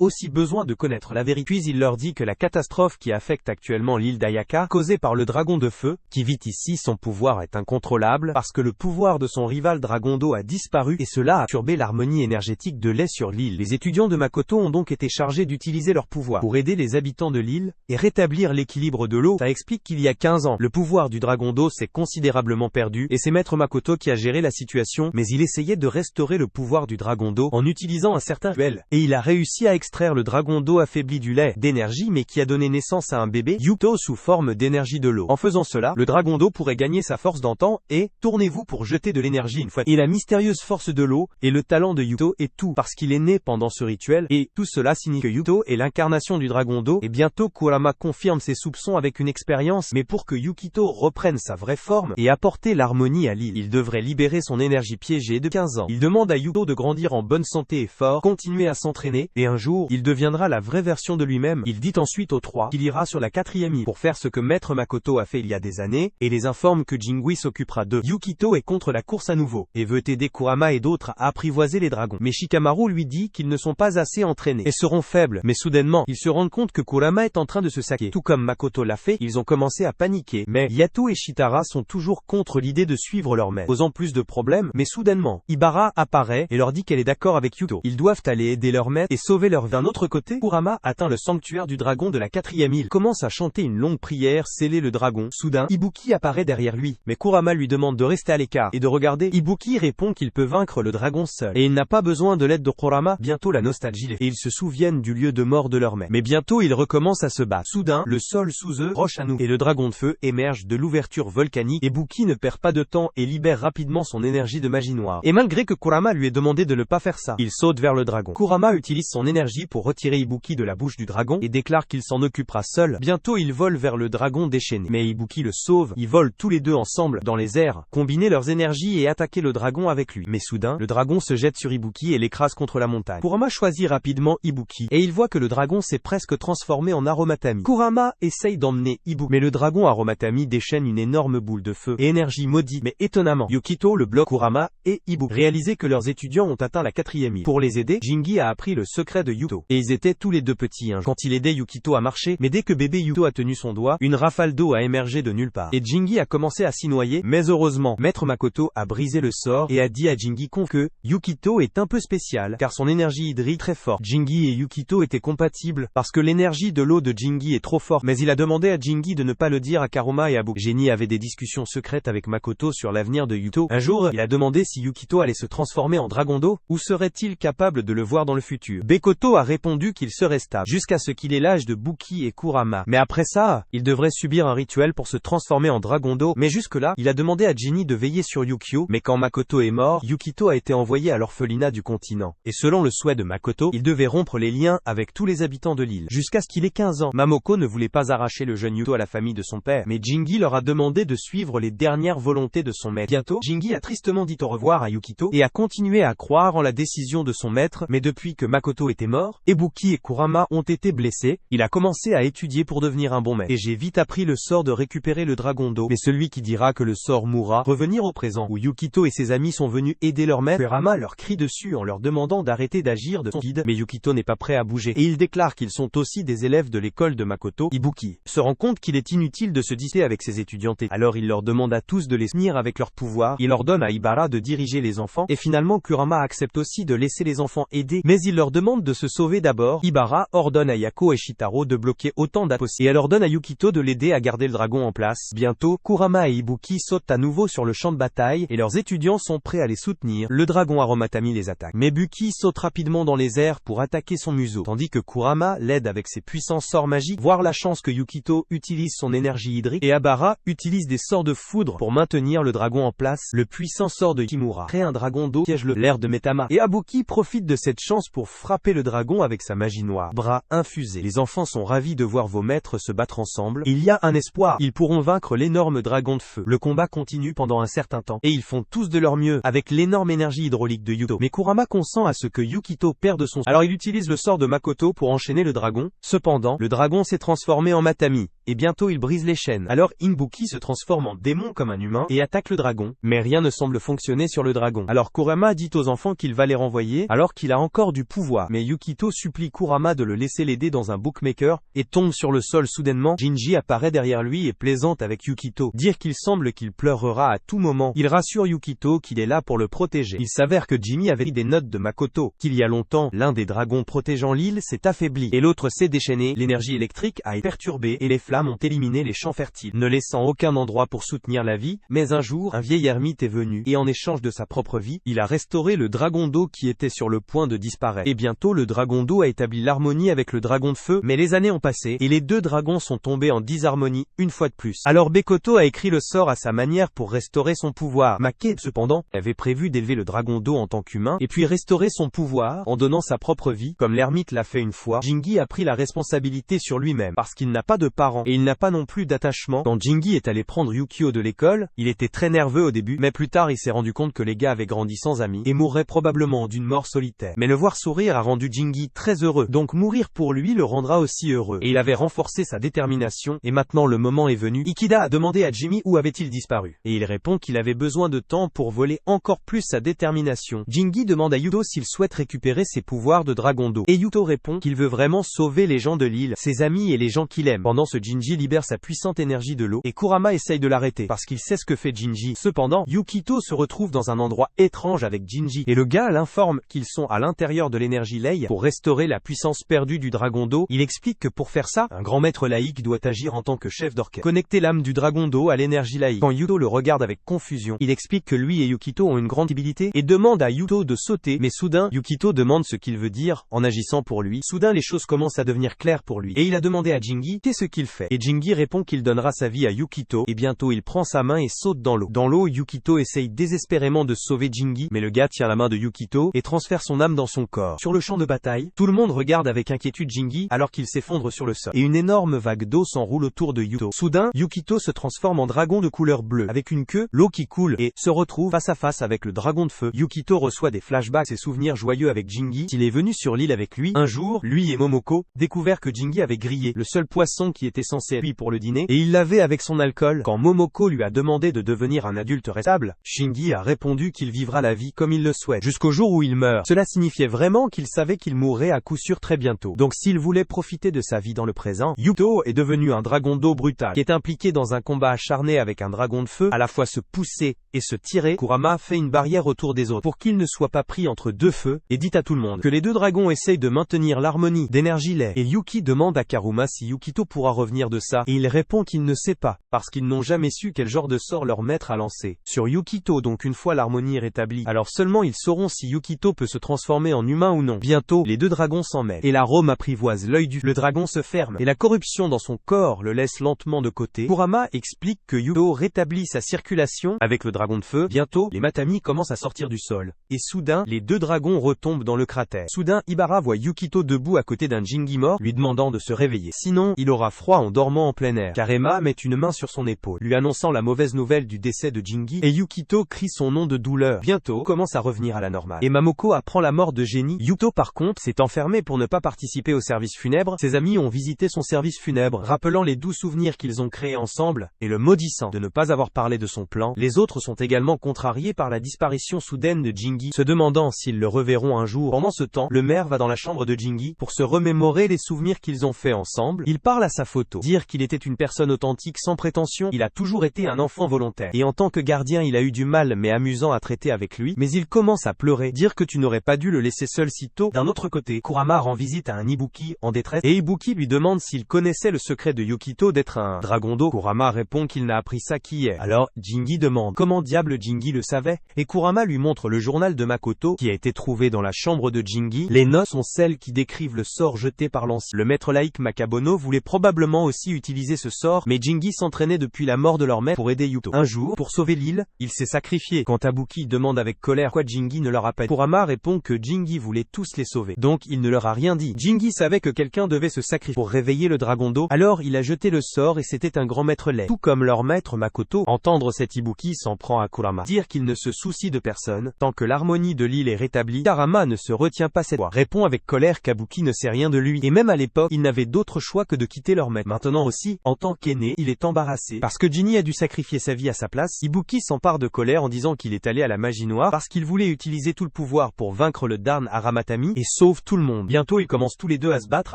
aussi besoin de connaître la vérité. Puis il leur dit que la catastrophe qui affecte actuellement l'île d'Ayaka, causée par le dragon de feu, qui vit ici, son pouvoir est incontrôlable parce que le pouvoir de son rival dragon d'eau a disparu et cela a perturbé l'harmonie énergétique de l'île sur l'île. Les étudiants de Makoto ont donc été chargés d'utiliser leur pouvoir pour aider les habitants de l'île et rétablir l'équilibre de l'eau. Ça explique qu'il y a 15 ans, le pouvoir du dragon d'eau s'est considérablement perdu et c'est Maître Makoto qui a géré la situation, mais il essayait de restaurer le pouvoir du dragon d'eau en utilisant un certain rituel. Et il a réussi à extraire le dragon d'eau affaibli du lait d'énergie mais qui a donné naissance à un bébé Yuto sous forme d'énergie de l'eau. En faisant cela, le dragon d'eau pourrait gagner sa force d'antan et tournez-vous pour jeter de l'énergie une fois. Et la mystérieuse force de l'eau et le talent de Yuto est tout parce qu'il est né pendant ce rituel et tout cela signifie que Yuto est l'incarnation du dragon d'eau. Et bientôt Kurama confirme ses soupçons avec une expérience, mais pour que Yukito reprenne sa vraie forme et apporter l'harmonie à l'île, il devrait libérer son énergie piégée de 15 ans. Il demande à Yuto de grandir en bonne santé et fort, continuer à s'entraîner, et un jour, il deviendra la vraie version de lui-même. Il dit ensuite aux trois qu'il ira sur la 4e île pour faire ce que Maître Makoto a fait il y a des années, et les informe que Jingui s'occupera d'eux. Yukito est contre la course à nouveau, et veut aider Kurama et d'autres à apprivoiser les dragons. Mais Shikamaru lui dit qu'ils ne sont pas assez entraînés, et seront faibles. Mais soudainement, ils se rendent compte que Kurama est en train de se saquer. Tout comme Makoto l'a fait, ils ont commencé à paniquer. Mais Yato et Shitara sont toujours contre l'idée de suivre leur maître, posant plus de problèmes. Mais soudainement, Ibara apparaît et leur dit qu'elle est d'accord avec Yuto. Ils doivent aller aider leur maître et sauver leur vie. D'un autre côté, Kurama atteint le sanctuaire du dragon de la 4e île, commence à chanter une longue prière, sceller le dragon. Soudain, Ibuki apparaît derrière lui, mais Kurama lui demande de rester à l'écart et de regarder. Ibuki répond qu'il peut vaincre le dragon seul et il n'a pas besoin de l'aide de Kurama. Bientôt la nostalgie et ils se souviennent du lieu de mort de leur maître. Mais bientôt ils recommencent à se battre. Soudain, le sol sous eux roche à nouveau et le dragon de feu émerge de l'ouverture volcanique. Et Ibuki ne perd pas de temps et libère rapidement son énergie de magie noire. Et malgré que Kurama lui ait demandé de ne pas faire ça, il saute vers le dragon. Kurama utilise son énergie pour retirer Ibuki de la bouche du dragon et déclare qu'il s'en occupera seul. Bientôt il vole vers le dragon déchaîné. Mais Ibuki le sauve. Ils volent tous les deux ensemble dans les airs, combiner leurs énergies et attaquer le dragon avec lui. Mais soudain, le dragon se jette sur Ibuki et l'écrase contre la montagne. Kurama choisit rapidement Ibuki et il voit que le dragon s'est presque transformé en Aromatami. Kurama essaye d'emmener Ibuki, mais le dragon Aromatami déchaîne une énorme boule de feu et énergie maudite. Mais étonnamment, Yukito le bloque. Kurama et Ibuki réalisaient que leurs étudiants ont atteint la 4e île. Pour les aider, Jingi a appris le secret de Yuto et ils étaient tous les deux petits quand il aidait Yukito à marcher. Mais dès que bébé Yuto a tenu son doigt, une rafale d'eau a émergé de nulle part et Jingi a commencé à s'y noyer. Mais heureusement, Maître Makoto a brisé le sort et a dit à Jingi que Yukito est un peu spécial car son énergie hydrique très forte. Jingi et Yukito étaient compatibles parce que l'énergie de l'eau de Jingi est trop forte. Mais il a demandé à Jingi de ne pas le dire à Karuma et à Ibuki. Genie avait des discussions secrètes avec Makoto sur l'avenir de Yuto. Un jour, il a demandé si Yukito allait se transformer en dragon d'eau ou serait-il capable de le voir dans le futur. Bekoto a répondu qu'il serait stable jusqu'à ce qu'il ait l'âge de Buki et Kurama. Mais après ça, il devrait subir un rituel pour se transformer en dragon d'eau. Mais jusque-là, il a demandé à Genie de veiller sur Yukio. Mais quand Makoto est mort, Yukito a été envoyé à l'orphelinat du continent. Et selon le souhait de Makoto, il devait rompre les liens avec tous les habitants de l'île jusqu'à ce qu'il ait 15 ans. Mamoko ne voulait pas arracher le jeune Yuto à la famille de son père, mais Jingi leur a demandé de suivre les dernières volontés de son maître. Bientôt, Jingi a tristement dit au revoir à Yukito et a continué à croire en la décision de son maître. Mais depuis que Makoto était mort, Ibuki et Kurama ont été blessés, il a commencé à étudier pour devenir un bon maître. Et j'ai vite appris le sort de récupérer le dragon d'eau. Mais celui qui dira que le sort mourra, revenir au présent où Yukito et ses amis sont venus aider leur maître. Kurama leur crie dessus en leur demandant d'arrêter d'agir de son guide. Mais Yukito n'est pas prêt à bouger et il déclare qu'ils sont aussi des élèves de l'école de Makoto. Ibuki se rend compte qu'il est inutile de se disputer avec ses étudiantés. Alors il leur demande à tous de les soutenir avec leur pouvoir. Il ordonne à Ibara de diriger les enfants et finalement Kurama accepte aussi de laisser les enfants aider. Mais il leur demande de se sauver d'abord. Ibara ordonne à Yako et Shitaro de bloquer autant d'apps possible et elle ordonne à Yukito de l'aider à garder le dragon en place. Bientôt, Kurama et Ibuki sautent à nouveau sur le champ de bataille et leurs étudiants sont prêts à les soutenir. Le dragon Aromatami les attaque. Mais Buki saute rapidement dans les airs pour attaquer son museau, tandis que Kurama l'aide avec ses puissants sorts magiques. Voir la chance que Yukito utilise son énergie hydrique et Abara utilise des sorts de foudre pour maintenir le dragon en place. Le puissant sort de Kimura crée un dragon d'eau piège l'air de Metama. Et Abuki profite de cette chance pour frapper le dragon avec sa magie noire. Bras infusés. Les enfants sont ravis de voir vos maîtres se battre ensemble. Il y a un espoir. Ils pourront vaincre l'énorme dragon de feu. Le combat continue pendant un certain temps. Et ils font tous de leur mieux avec l'énorme énergie hydraulique de Yuto. Mais Kurama consent à ce que Yukito perde son... Alors il utilise le sort de Makoto pour enchaîner le dragon. Cependant, le dragon s'est transformé en Matami. Et bientôt il brise les chaînes. Alors Ibuki se transforme en démon comme un humain et attaque le dragon. Mais rien ne semble fonctionner sur le dragon. Alors Kurama dit aux enfants qu'il va les renvoyer alors qu'il a encore du pouvoir. Mais Yukito supplie Kurama de le laisser l'aider dans un bookmaker et tombe sur le sol soudainement. Jinji apparaît derrière lui et plaisante avec Yukito. Dire qu'il semble qu'il pleurera à tout moment. Il rassure Yukito qu'il est là pour le protéger. Il s'avère que Jimmy avait des notes de Makoto. Qu'il y a longtemps, l'un des dragons protégeant l'île s'est affaibli et l'autre s'est déchaîné. L'énergie électrique a été perturbée et les flammes ont éliminé les champs fertiles, ne laissant aucun endroit pour soutenir la vie. Mais un jour, un vieil ermite est venu et en échange de sa propre vie, il a restauré le dragon d'eau qui était sur le point de disparaître. Et bientôt, le dragon d'eau a établi l'harmonie avec le dragon de feu. Mais les années ont passé et les deux dragons sont tombés en disharmonie une fois de plus. Alors Bekoto a écrit le sort à sa manière pour restaurer son pouvoir. Make, cependant, avait prévu d'élever le dragon d'eau en tant qu'humain et puis restaurer son pouvoir en donnant sa propre vie, comme l'ermite l'a fait une fois. Jingi a pris la responsabilité sur lui-même parce qu'il n'a pas de parents et il n'a pas non plus d'attachement. Quand Jingi est allé prendre Yukio de l'école, il était très nerveux au début, mais plus tard il s'est rendu compte que les gars avaient grandi sans amis et mourraient probablement d'une mort solitaire. Mais le voir sourire a rendu Jingi très heureux, donc mourir pour lui le rendra aussi heureux. Et il avait renforcé sa détermination, et maintenant le moment est venu. Ikida a demandé à Jimmy où avait-il disparu, et il répond qu'il avait besoin de temps pour voler encore plus sa détermination. Jingi demande à Yuto s'il souhaite récupérer ses pouvoirs de dragon d'eau, et Yuto répond qu'il veut vraiment sauver les gens de l'île, ses amis et les gens qu'il aime. Pendant ce, Jinji libère sa puissante énergie de l'eau, et Kurama essaye de l'arrêter, parce qu'il sait ce que fait Jinji. Cependant, Yukito se retrouve dans un endroit étrange avec Jinji, et le gars l'informe qu'ils sont à l'intérieur de l'énergie Lei pour restaurer la puissance perdue du dragon d'eau. Il explique que pour faire ça, un grand maître laïque doit agir en tant que chef d'orchestre. Connecter l'âme du dragon d'eau à l'énergie laïque. Quand Yuto le regarde avec confusion, il explique que lui et Yukito ont une grande habilité et demande à Yuto de sauter, mais soudain, Yukito demande ce qu'il veut dire en agissant pour lui. Soudain, les choses commencent à devenir claires pour lui, et il a demandé à Jingi qu'est-ce qu'il fait. Et Jingi répond qu'il donnera sa vie à Yukito, et bientôt il prend sa main et saute dans l'eau. Dans l'eau, Yukito essaye désespérément de sauver Jingi, mais le gars tient la main de Yukito et transfère son âme dans son corps. Sur le champ de bataille, tout le monde regarde avec inquiétude Jingi alors qu'il s'effondre sur le sol, et une énorme vague d'eau s'enroule autour de Yuto. Soudain, Yukito se transforme en dragon de couleur bleue, avec une queue, l'eau qui coule, et se retrouve face à face avec le dragon de feu. Yukito reçoit des flashbacks et souvenirs joyeux avec Jingi. Il est venu sur l'île avec lui. Un jour, lui et Momoko découvert que Jingi avait grillé le seul poisson qui était censé être lui pour le dîner, et il l'avait avec son alcool. Quand Momoko lui a demandé de devenir un adulte responsable, Shingi a répondu qu'il vivra la vie comme il le souhaite, jusqu'au jour où il meurt. Cela signifiait vraiment qu'il savait qu'il mourrait à coup sûr très bientôt. Donc s'il voulait profiter de sa vie dans le présent, Yuto est devenu un dragon d'eau brutal, qui est impliqué dans un combat acharné avec un dragon de feu, à la fois se pousser et se tirer. Kurama fait une barrière autour des autres pour qu'il ne soit pas pris entre deux feux, et dit à tout le monde que les deux dragons essayent de maintenir l'harmonie d'énergie Lei. Et Yuki demande à Karuma si Yukito pourra revenir de ça, et il répond qu'il ne sait pas, parce qu'ils n'ont jamais su quel genre de sort leur maître a lancé sur Yukito. Donc une fois l'harmonie rétablie, alors seulement ils sauront si Yukito peut se transformer en humain ou non. Bientôt, les deux dragons s'en mêlent, et l'arôme apprivoise l'œil le dragon se ferme, et la corruption dans son corps le laisse lentement de côté. Kurama explique que Yuto rétablit sa circulation avec le dragon de feu. Bientôt, les Matami commencent à sortir du sol, et soudain, les deux dragons retombent dans le cratère. Soudain, Ibara voit Yukito debout à côté d'un Jingi mort, lui demandant de se réveiller. Sinon, il aura froid en dormant en plein air. Karema met une main sur son épaule, lui annonçant la mauvaise nouvelle du décès de Jingi, et Yukito crie son nom de douleur. Bientôt, commence à revenir à la normale, et Mamoko apprend la mort de Geni. Yuto par contre, s'est enfermé pour ne pas participer au service funèbre. Ses amis ont visité son service funèbre, rappelant les doux souvenirs qu'ils ont créés ensemble, et le maudissant de ne pas avoir parlé de son plan. Les autres sont également contrariés par la disparition soudaine de Jingi, se demandant s'ils le reverront un jour. Pendant ce temps, le maire va dans la chambre de Jingi pour se remémorer les souvenirs qu'ils ont fait ensemble. Il parle à sa photo, dire qu'il était une personne authentique sans prétention. Il a toujours été un enfant volontaire, et en tant que gardien il a eu du mal mais amusant à traiter avec lui. Mais il commence à pleurer, dire que tu n'aurais pas dû le laisser seul si tôt. D'un autre côté, Kurama rend visite à un Ibuki en détresse, et Ibuki lui demande s'il connaissait le secret de Yukito d'être un dragon d'eau. Kurama répond qu'il n'a appris ça qu'hier. Alors, Jingi demande comment diable Jingi le savait, et Kurama lui montre le journal de Makoto qui a été trouvé dans la chambre de Jingi. Les notes sont celles qui décrivent le sort jeté par l'ancien. Le maître laïque Makabono voulait probablement aussi utiliser ce sort, mais Jingi s'entraînait depuis la mort de leur maître pour aider Yuto. Un jour, pour sauver l'île, il s'est sacrifié. Quand Abuki demande avec colère pourquoi Jingi ne leur a pas dit, Kurama répond que Jingi voulait tous les sauver. Donc il ne leur a rien dit. Jingi savait que quelqu'un devait se sacrifier pour réveiller le dragon d'eau, alors il a jeté le sort et c'était un grand maître lait. Tout comme leur maître Makoto, entendre cet Ibuki s'en prend à Kurama. Dire qu'il ne se soucie de personne, tant que l'harmonie de l'île est rétablie, Kurama ne se retient pas cette fois. Répond avec colère qu'Abuki ne sait rien de lui, et même à l'époque, il n'avait d'autre choix que de quitter leur maître. Maintenant aussi, en tant qu'aîné, il est embarrassé, parce que Jinni a dû sacrifier sa vie à sa place. Ibuki s'empare de colère en disant qu'il est allé à la magie noire, parce qu'il voulait utiliser tout le pouvoir pour vaincre le Darn Haramatami, et sauve tout le monde. Bientôt ils commencent tous les deux à se battre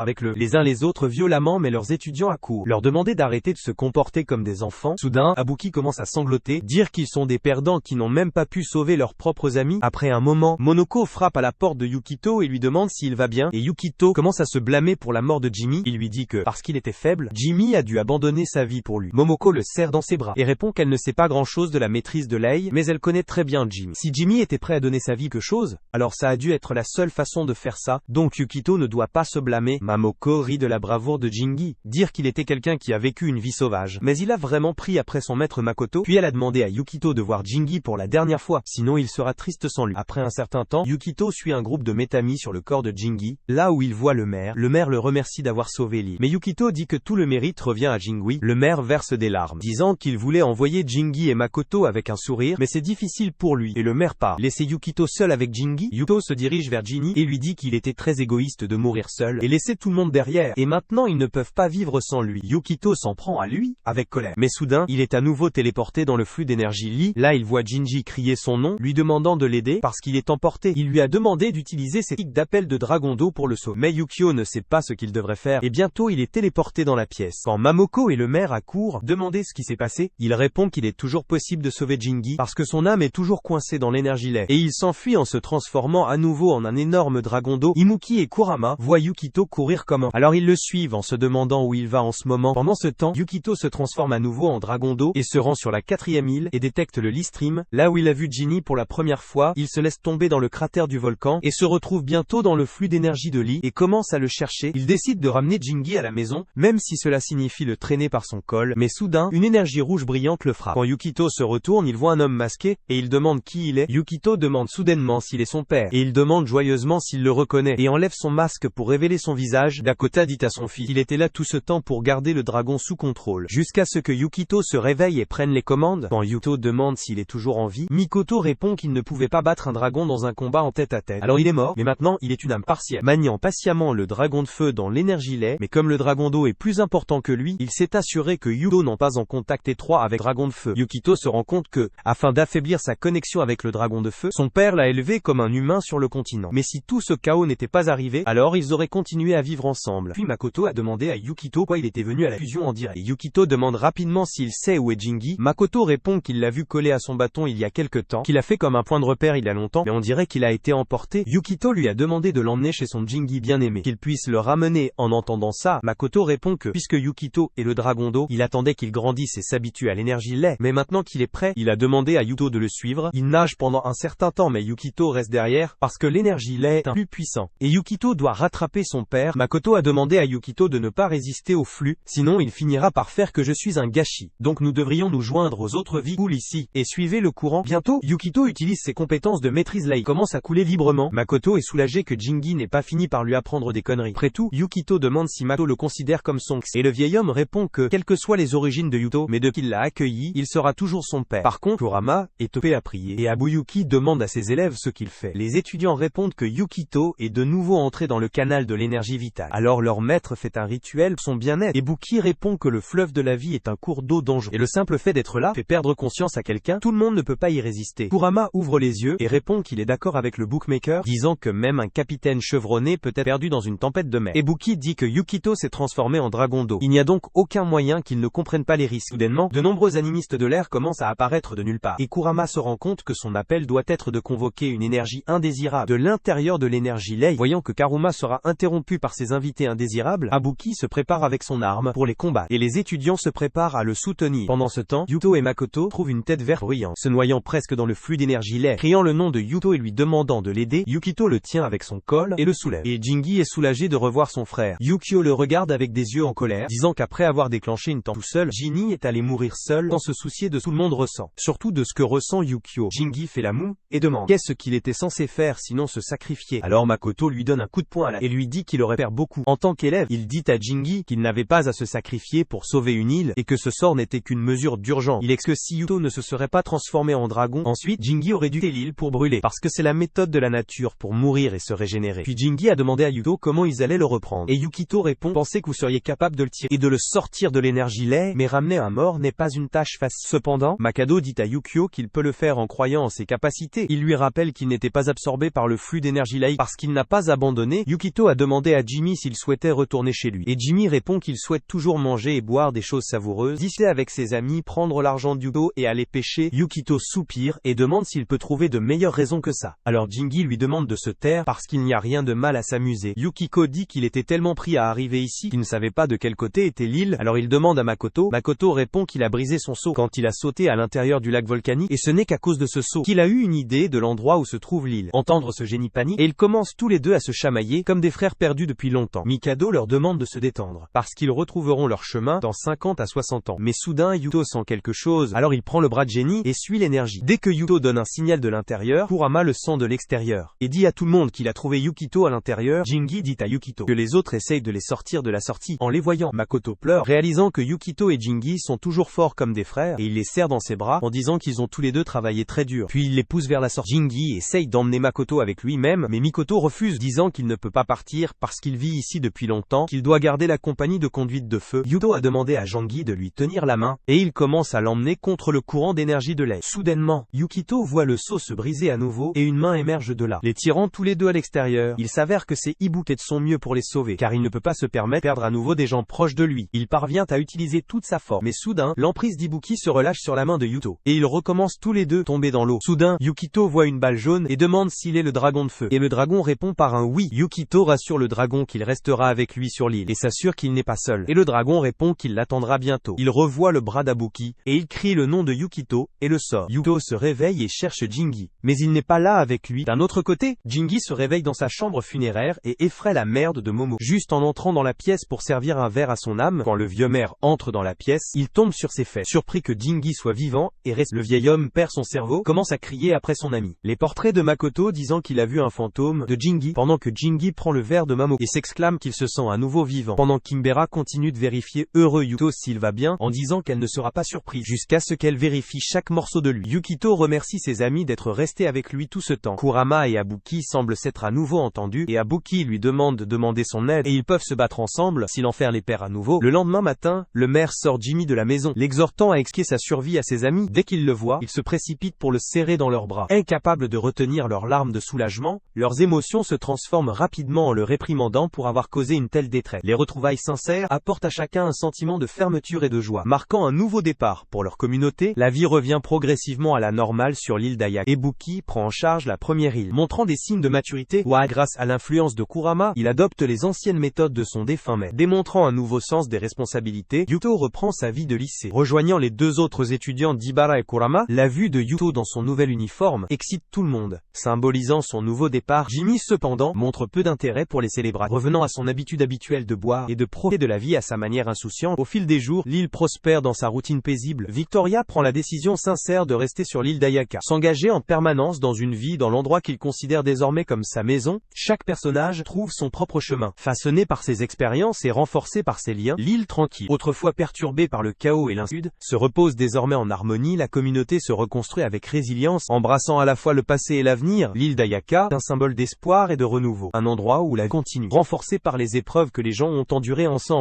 avec les uns les autres violemment, mais leurs étudiants accourent, leur demander d'arrêter de se comporter comme des enfants. Soudain, Abuki commence à sangloter, dire qu'ils sont des perdants qui n'ont même pas pu sauver leurs propres amis. Après un moment, Monoko frappe à la porte de Yukito et lui demande s'il va bien, et Yukito commence à se blâmer pour la mort de Jimmy. Il lui dit que, parce qu'il était faible, Jimmy a dû abandonner sa vie pour lui. Momoko le serre dans ses bras, et répond qu'elle ne sait pas grand chose de la maîtrise de Lei, mais elle connaît très bien Jimmy. Si Jimmy était prêt à donner sa vie quelque chose, alors ça a dû être la seule façon de faire ça, donc Yukito ne doit pas se blâmer. Momoko rit de la bravoure de Jingi, dire qu'il était quelqu'un qui a vécu une vie sauvage, mais il a vraiment pris après son maître Makoto, puis elle a demandé à Yukito de voir Jingi pour la dernière fois, sinon il sera triste sans lui. Après un certain temps, Yukito suit un groupe de métamis sur le corps de Jingi, là où il voit le maire le remercie d'avoir sauvé l'île. Mais Yukito dit que tout le mérite revient à Jingui. Le maire verse des larmes, disant qu'il voulait envoyer Jingi et Makoto avec un sourire, mais c'est difficile pour lui, et le maire part. Laisser Yukito seul avec Jingi, Yukito se dirige vers Jinni et lui dit qu'il était très égoïste de mourir seul, et laisser tout le monde derrière, et maintenant ils ne peuvent pas vivre sans lui. Yukito s'en prend à lui, avec colère. Mais soudain, il est à nouveau téléporté dans le flux d'énergie Li. Là il voit Jinji crier son nom, lui demandant de l'aider, parce qu'il est emporté. Il lui a demandé d'utiliser ses tics d'appel de dragon d'eau pour le sauver. Mais Yukio ne sait pas ce qu'il devrait faire, et bientôt il est téléporté dans la pièce. Quand Momoko et le maire accourent, demander ce qui s'est passé, il répond qu'il est toujours possible de sauver Jingi, parce que son âme est toujours coincée dans l'énergie lait. Et il s'enfuit en se transformant à nouveau en un énorme dragon d'eau. Imuki et Kurama voient Yukito courir comme un. Alors ils le suivent en se demandant où il va en ce moment. Pendant ce temps, Yukito se transforme à nouveau en dragon d'eau, et se rend sur la 4e île, et détecte le Lee Stream. Là où il a vu Jinni pour la première fois, il se laisse tomber dans le cratère du volcan, et se retrouve bientôt dans le flux d'énergie de Lee, et commence à le chercher. Il décide de ramener Jingi à la maison, même si cela signifie le traîner par son col, mais soudain, une énergie rouge brillante le frappe. Quand Yukito se retourne, il voit un homme masqué, et il demande qui il est. Yukito demande soudainement s'il est son père, et il demande joyeusement s'il le reconnaît, et enlève son masque pour révéler son visage. Dakota dit à son fils qu'il était là tout ce temps pour garder le dragon sous contrôle, jusqu'à ce que Yukito se réveille et prenne les commandes. Quand Yuto demande s'il est toujours en vie, Mikoto répond qu'il ne pouvait pas battre un dragon dans un combat en tête à tête. Alors il est mort, mais maintenant, il est une âme partielle. Maniant patiemment le dragon de feu dans l'énergie lait, mais comme le dragon d'eau est plus important que lui, il s'est assuré que Yuto n'en pas en contact étroit avec dragon de feu. Yukito se rend compte que, afin d'affaiblir sa connexion avec le dragon de feu, son père l'a élevé comme un humain sur le continent. Mais si tout ce chaos n'était pas arrivé, alors ils auraient continué à vivre ensemble. Puis Makoto a demandé à Yukito pourquoi il était venu à la fusion en direct. Et Yukito demande rapidement s'il sait où est Jingi. Makoto répond qu'il l'a vu coller à son bâton il y a quelque temps, qu'il a fait comme un point de repère il y a longtemps, mais on dirait qu'il a été emporté. Yukito lui a demandé de l'emmener chez son Jingi bien-aimé, qu'il puisse le ramener. En entendant ça, Makoto répond que, puisque Yukito est le dragon d'eau, il attendait qu'il grandisse et s'habitue à l'énergie lait, mais maintenant qu'il est prêt, il a demandé à Yuto de le suivre. Il nage pendant un certain temps, mais Yukito reste derrière, parce que l'énergie lait est un plus puissant, et Yukito doit rattraper son père. Makoto a demandé à Yukito de ne pas résister au flux, sinon il finira par faire que je suis un gâchis. Donc nous devrions nous joindre aux autres vies cool ici, et suivez le courant. Bientôt, Yukito utilise ses compétences de maîtrise lait, commence à couler librement. Makoto est soulagé que Jingi n'ait pas fini par lui apprendre des conneries. Après tout, Yukito demande si Makoto le considère comme son ex, et le vieil homme répond que, quelles que soient les origines de Yuto, mais depuis qu'il l'a accueilli, il sera toujours son père. Par contre, Kurama est occupé à prier, et Abuyuki demande à ses élèves ce qu'il fait. Les étudiants répondent que Yukito est de nouveau entré dans le canal de l'énergie vitale. Alors leur maître fait un rituel pour son bien-être, et Buki répond que le fleuve de la vie est un cours d'eau dangereux, et le simple fait d'être là fait perdre conscience à quelqu'un, tout le monde ne peut pas y résister. Kurama ouvre les yeux, et répond qu'il est d'accord avec le bookmaker, disant que même un capitaine chevronné peut être perdu dans une tempête de mer. Et Buki dit que Yukito s'est transformé en dragon d'eau. Il n'y a donc aucun moyen qu'ils ne comprennent pas les risques. Soudainement, de nombreux animistes de l'air commencent à apparaître de nulle part, et Kurama se rend compte que son appel doit être de convoquer une énergie indésirable de l'intérieur de l'énergie lait. Voyant que Karuma sera interrompu par ses invités indésirables, Abuki se prépare avec son arme pour les combattre, et les étudiants se préparent à le soutenir. Pendant ce temps, Yuto et Makoto trouvent une tête verte bruyante, se noyant presque dans le flux d'énergie lait. Criant le nom de Yuto et lui demandant de l'aider, Yukito le tient avec son col et le soulève. Et Jingi est soulagé de revoir son frère. Yukio le regarde avec des yeux en colère. colère, disant qu'après avoir déclenché une tempête tout seul, Ginny est allé mourir seul, sans se soucier de ce que tout le monde ressent. Surtout de ce que ressent Yukio. Jingi fait la moue, et demande qu'est-ce qu'il était censé faire sinon se sacrifier. Alors Makoto lui donne un coup de poing et lui dit qu'il aurait perdu beaucoup. En tant qu'élève, il dit à Jingi qu'il n'avait pas à se sacrifier pour sauver une île, et que ce sort n'était qu'une mesure d'urgence. Il explique que si Yuto ne se serait pas transformé en dragon, ensuite Jingi aurait dû quitter l'île pour brûler, parce que c'est la méthode de la nature pour mourir et se régénérer. Puis Jingi a demandé à Yuto comment ils allaient le reprendre. Et Yukito répond: pensez que vous seriez capable de le tirer et de le sortir de l'énergie lait, mais ramener un mort n'est pas une tâche facile. Cependant, Makado dit à Yukio qu'il peut le faire en croyant en ses capacités. Il lui rappelle qu'il n'était pas absorbé par le flux d'énergie laïque parce qu'il n'a pas abandonné. Yukito a demandé à Jimmy s'il souhaitait retourner chez lui. Et Jimmy répond qu'il souhaite toujours manger et boire des choses savoureuses, discuter avec ses amis, prendre l'argent de Yuto et aller pêcher. Yukito soupire et demande s'il peut trouver de meilleures raisons que ça. Alors Jingi lui demande de se taire parce qu'il n'y a rien de mal à s'amuser. Yukiko dit qu'il était tellement pris à arriver ici qu'il ne savait pas de quel côté était l'île. Alors il demande à Makoto. Makoto répond qu'il a brisé son seau quand il a sauté à l'intérieur du lac volcanique et ce n'est qu'à cause de ce saut qu'il a eu une idée de l'endroit où se trouve l'île. Entendre ce génie panique et ils commencent tous les deux à se chamailler comme des frères perdus depuis longtemps. Mikado leur demande de se détendre parce qu'ils retrouveront leur chemin dans 50 à 60 ans. Mais soudain Yuto sent quelque chose, alors il prend le bras de Jenny et suit l'énergie. Dès que Yuto donne un signal de l'intérieur, Kurama le sent de l'extérieur et dit à tout le monde qu'il a trouvé Yukito à l'intérieur. Jingi dit à Yukito que les autres essayent de les sortir de la sortie en les voyant. Makoto pleure, réalisant que Yukito et Jingi sont toujours forts comme des frères et il les serre dans ses bras en disant qu'ils ont tous les deux travaillé très dur. Puis il les pousse vers la sortie. Jingi essaye d'emmener Makoto avec lui-même, mais Mikoto refuse, disant qu'il ne peut pas partir parce qu'il vit ici depuis longtemps, qu'il doit garder la compagnie de conduite de feu. Yuto a demandé à Jangi de lui tenir la main et il commence à l'emmener contre le courant d'énergie de lait. Soudainement, Yukito voit le seau se briser à nouveau et une main émerge de là, les tirant tous les deux à l'extérieur. Il s'avère que c'est Ibuki de son mieux pour les sauver, car il ne peut pas se permettre de perdre à nouveau des gens proches de lui. Il parvient à utiliser toute sa force, mais soudain, l'emprise d'Ibuki se relâche sur la main de Yuto, et ils recommencent tous les deux tomber dans l'eau. Soudain, Yukito voit une balle jaune et demande s'il est le dragon de feu, et le dragon répond par un oui. Yukito rassure le dragon qu'il restera avec lui sur l'île, et s'assure qu'il n'est pas seul, et le dragon répond qu'il l'attendra bientôt. Il revoit le bras d'Abuki, et il crie le nom de Yukito, et le sort. Yuto se réveille et cherche Jingi, mais il n'est pas là avec lui. D'un autre côté, Jingi se réveille dans sa chambre funéraire et effraie la mère de Momo. Juste en entrant dans la pièce pour servir un verre à son âme, quand le vieux maire entre dans la pièce, il tombe sur ses fesses. Surpris que Jingi soit vivant et reste, le vieil homme perd son cerveau, commence à crier après son ami. Les portraits de Makoto disant qu'il a vu un fantôme de Jingi, pendant que Jingi prend le verre de Mamo et s'exclame qu'il se sent à nouveau vivant. Pendant Kimbera continue de vérifier heureux Yuto s'il va bien, en disant qu'elle ne sera pas surprise, jusqu'à ce qu'elle vérifie chaque morceau de lui. Yukito remercie ses amis d'être restés avec lui tout ce temps. Kurama et Abuki semblent s'être à nouveau entendus, et Abuki lui demande de demander son aide, et ils peuvent se battre ensemble, si l'enfer les perd à nouveau. Le lendemain matin, le maire sort Jimmy de la maison, l'exhortant à expliquer sa survie à ses amis. Dès qu'ils le voient, ils se précipitent pour le serrer dans leurs bras. Incapables de retenir leurs larmes de soulagement, leurs émotions se transforment rapidement en le réprimandant pour avoir causé une telle détresse. Les retrouvailles sincères apportent à chacun un sentiment de fermeture et de joie, marquant un nouveau départ pour leur communauté. La vie revient progressivement à la normale sur l'île d'Ayaka. Ibuki prend en charge la première île, montrant des signes de maturité. Grâce à l'influence de Kurama, il adopte les anciennes méthodes de son défunt maître, démontrant un nouveau sens des responsabilités. Yuto reprend sa vie de lycée, rejoignant les deux autres étudiants d'Ibara et Kurama. La vue de Yuto dans son nouvel uniforme excite tout le monde, symbolisant son nouveau départ. Jimmy cependant montre peu d'intérêt pour les célébrations, revenant à son habitude habituelle de boire et de profiter de la vie à sa manière insouciante. Au fil des jours, l'île prospère dans sa routine paisible. Victoria prend la décision sincère de rester sur l'île d'Ayaka, s'engager en permanence dans une vie dans l'endroit qu'il considère désormais comme sa maison. Chaque personnage trouve son propre chemin, façonné par ses expériences et renforcé par ses liens. L'île tranquille, autrefois perturbée par le chaos et l'insude, se repose désormais en harmonie. La communauté se reconstruit avec résilience, embrassant à la fois le passé et l'avenir. L'île d'Ayaka est un symbole d'espoir et de renouveau, un endroit où la vie continue, renforcée par les épreuves que les gens ont endurées ensemble.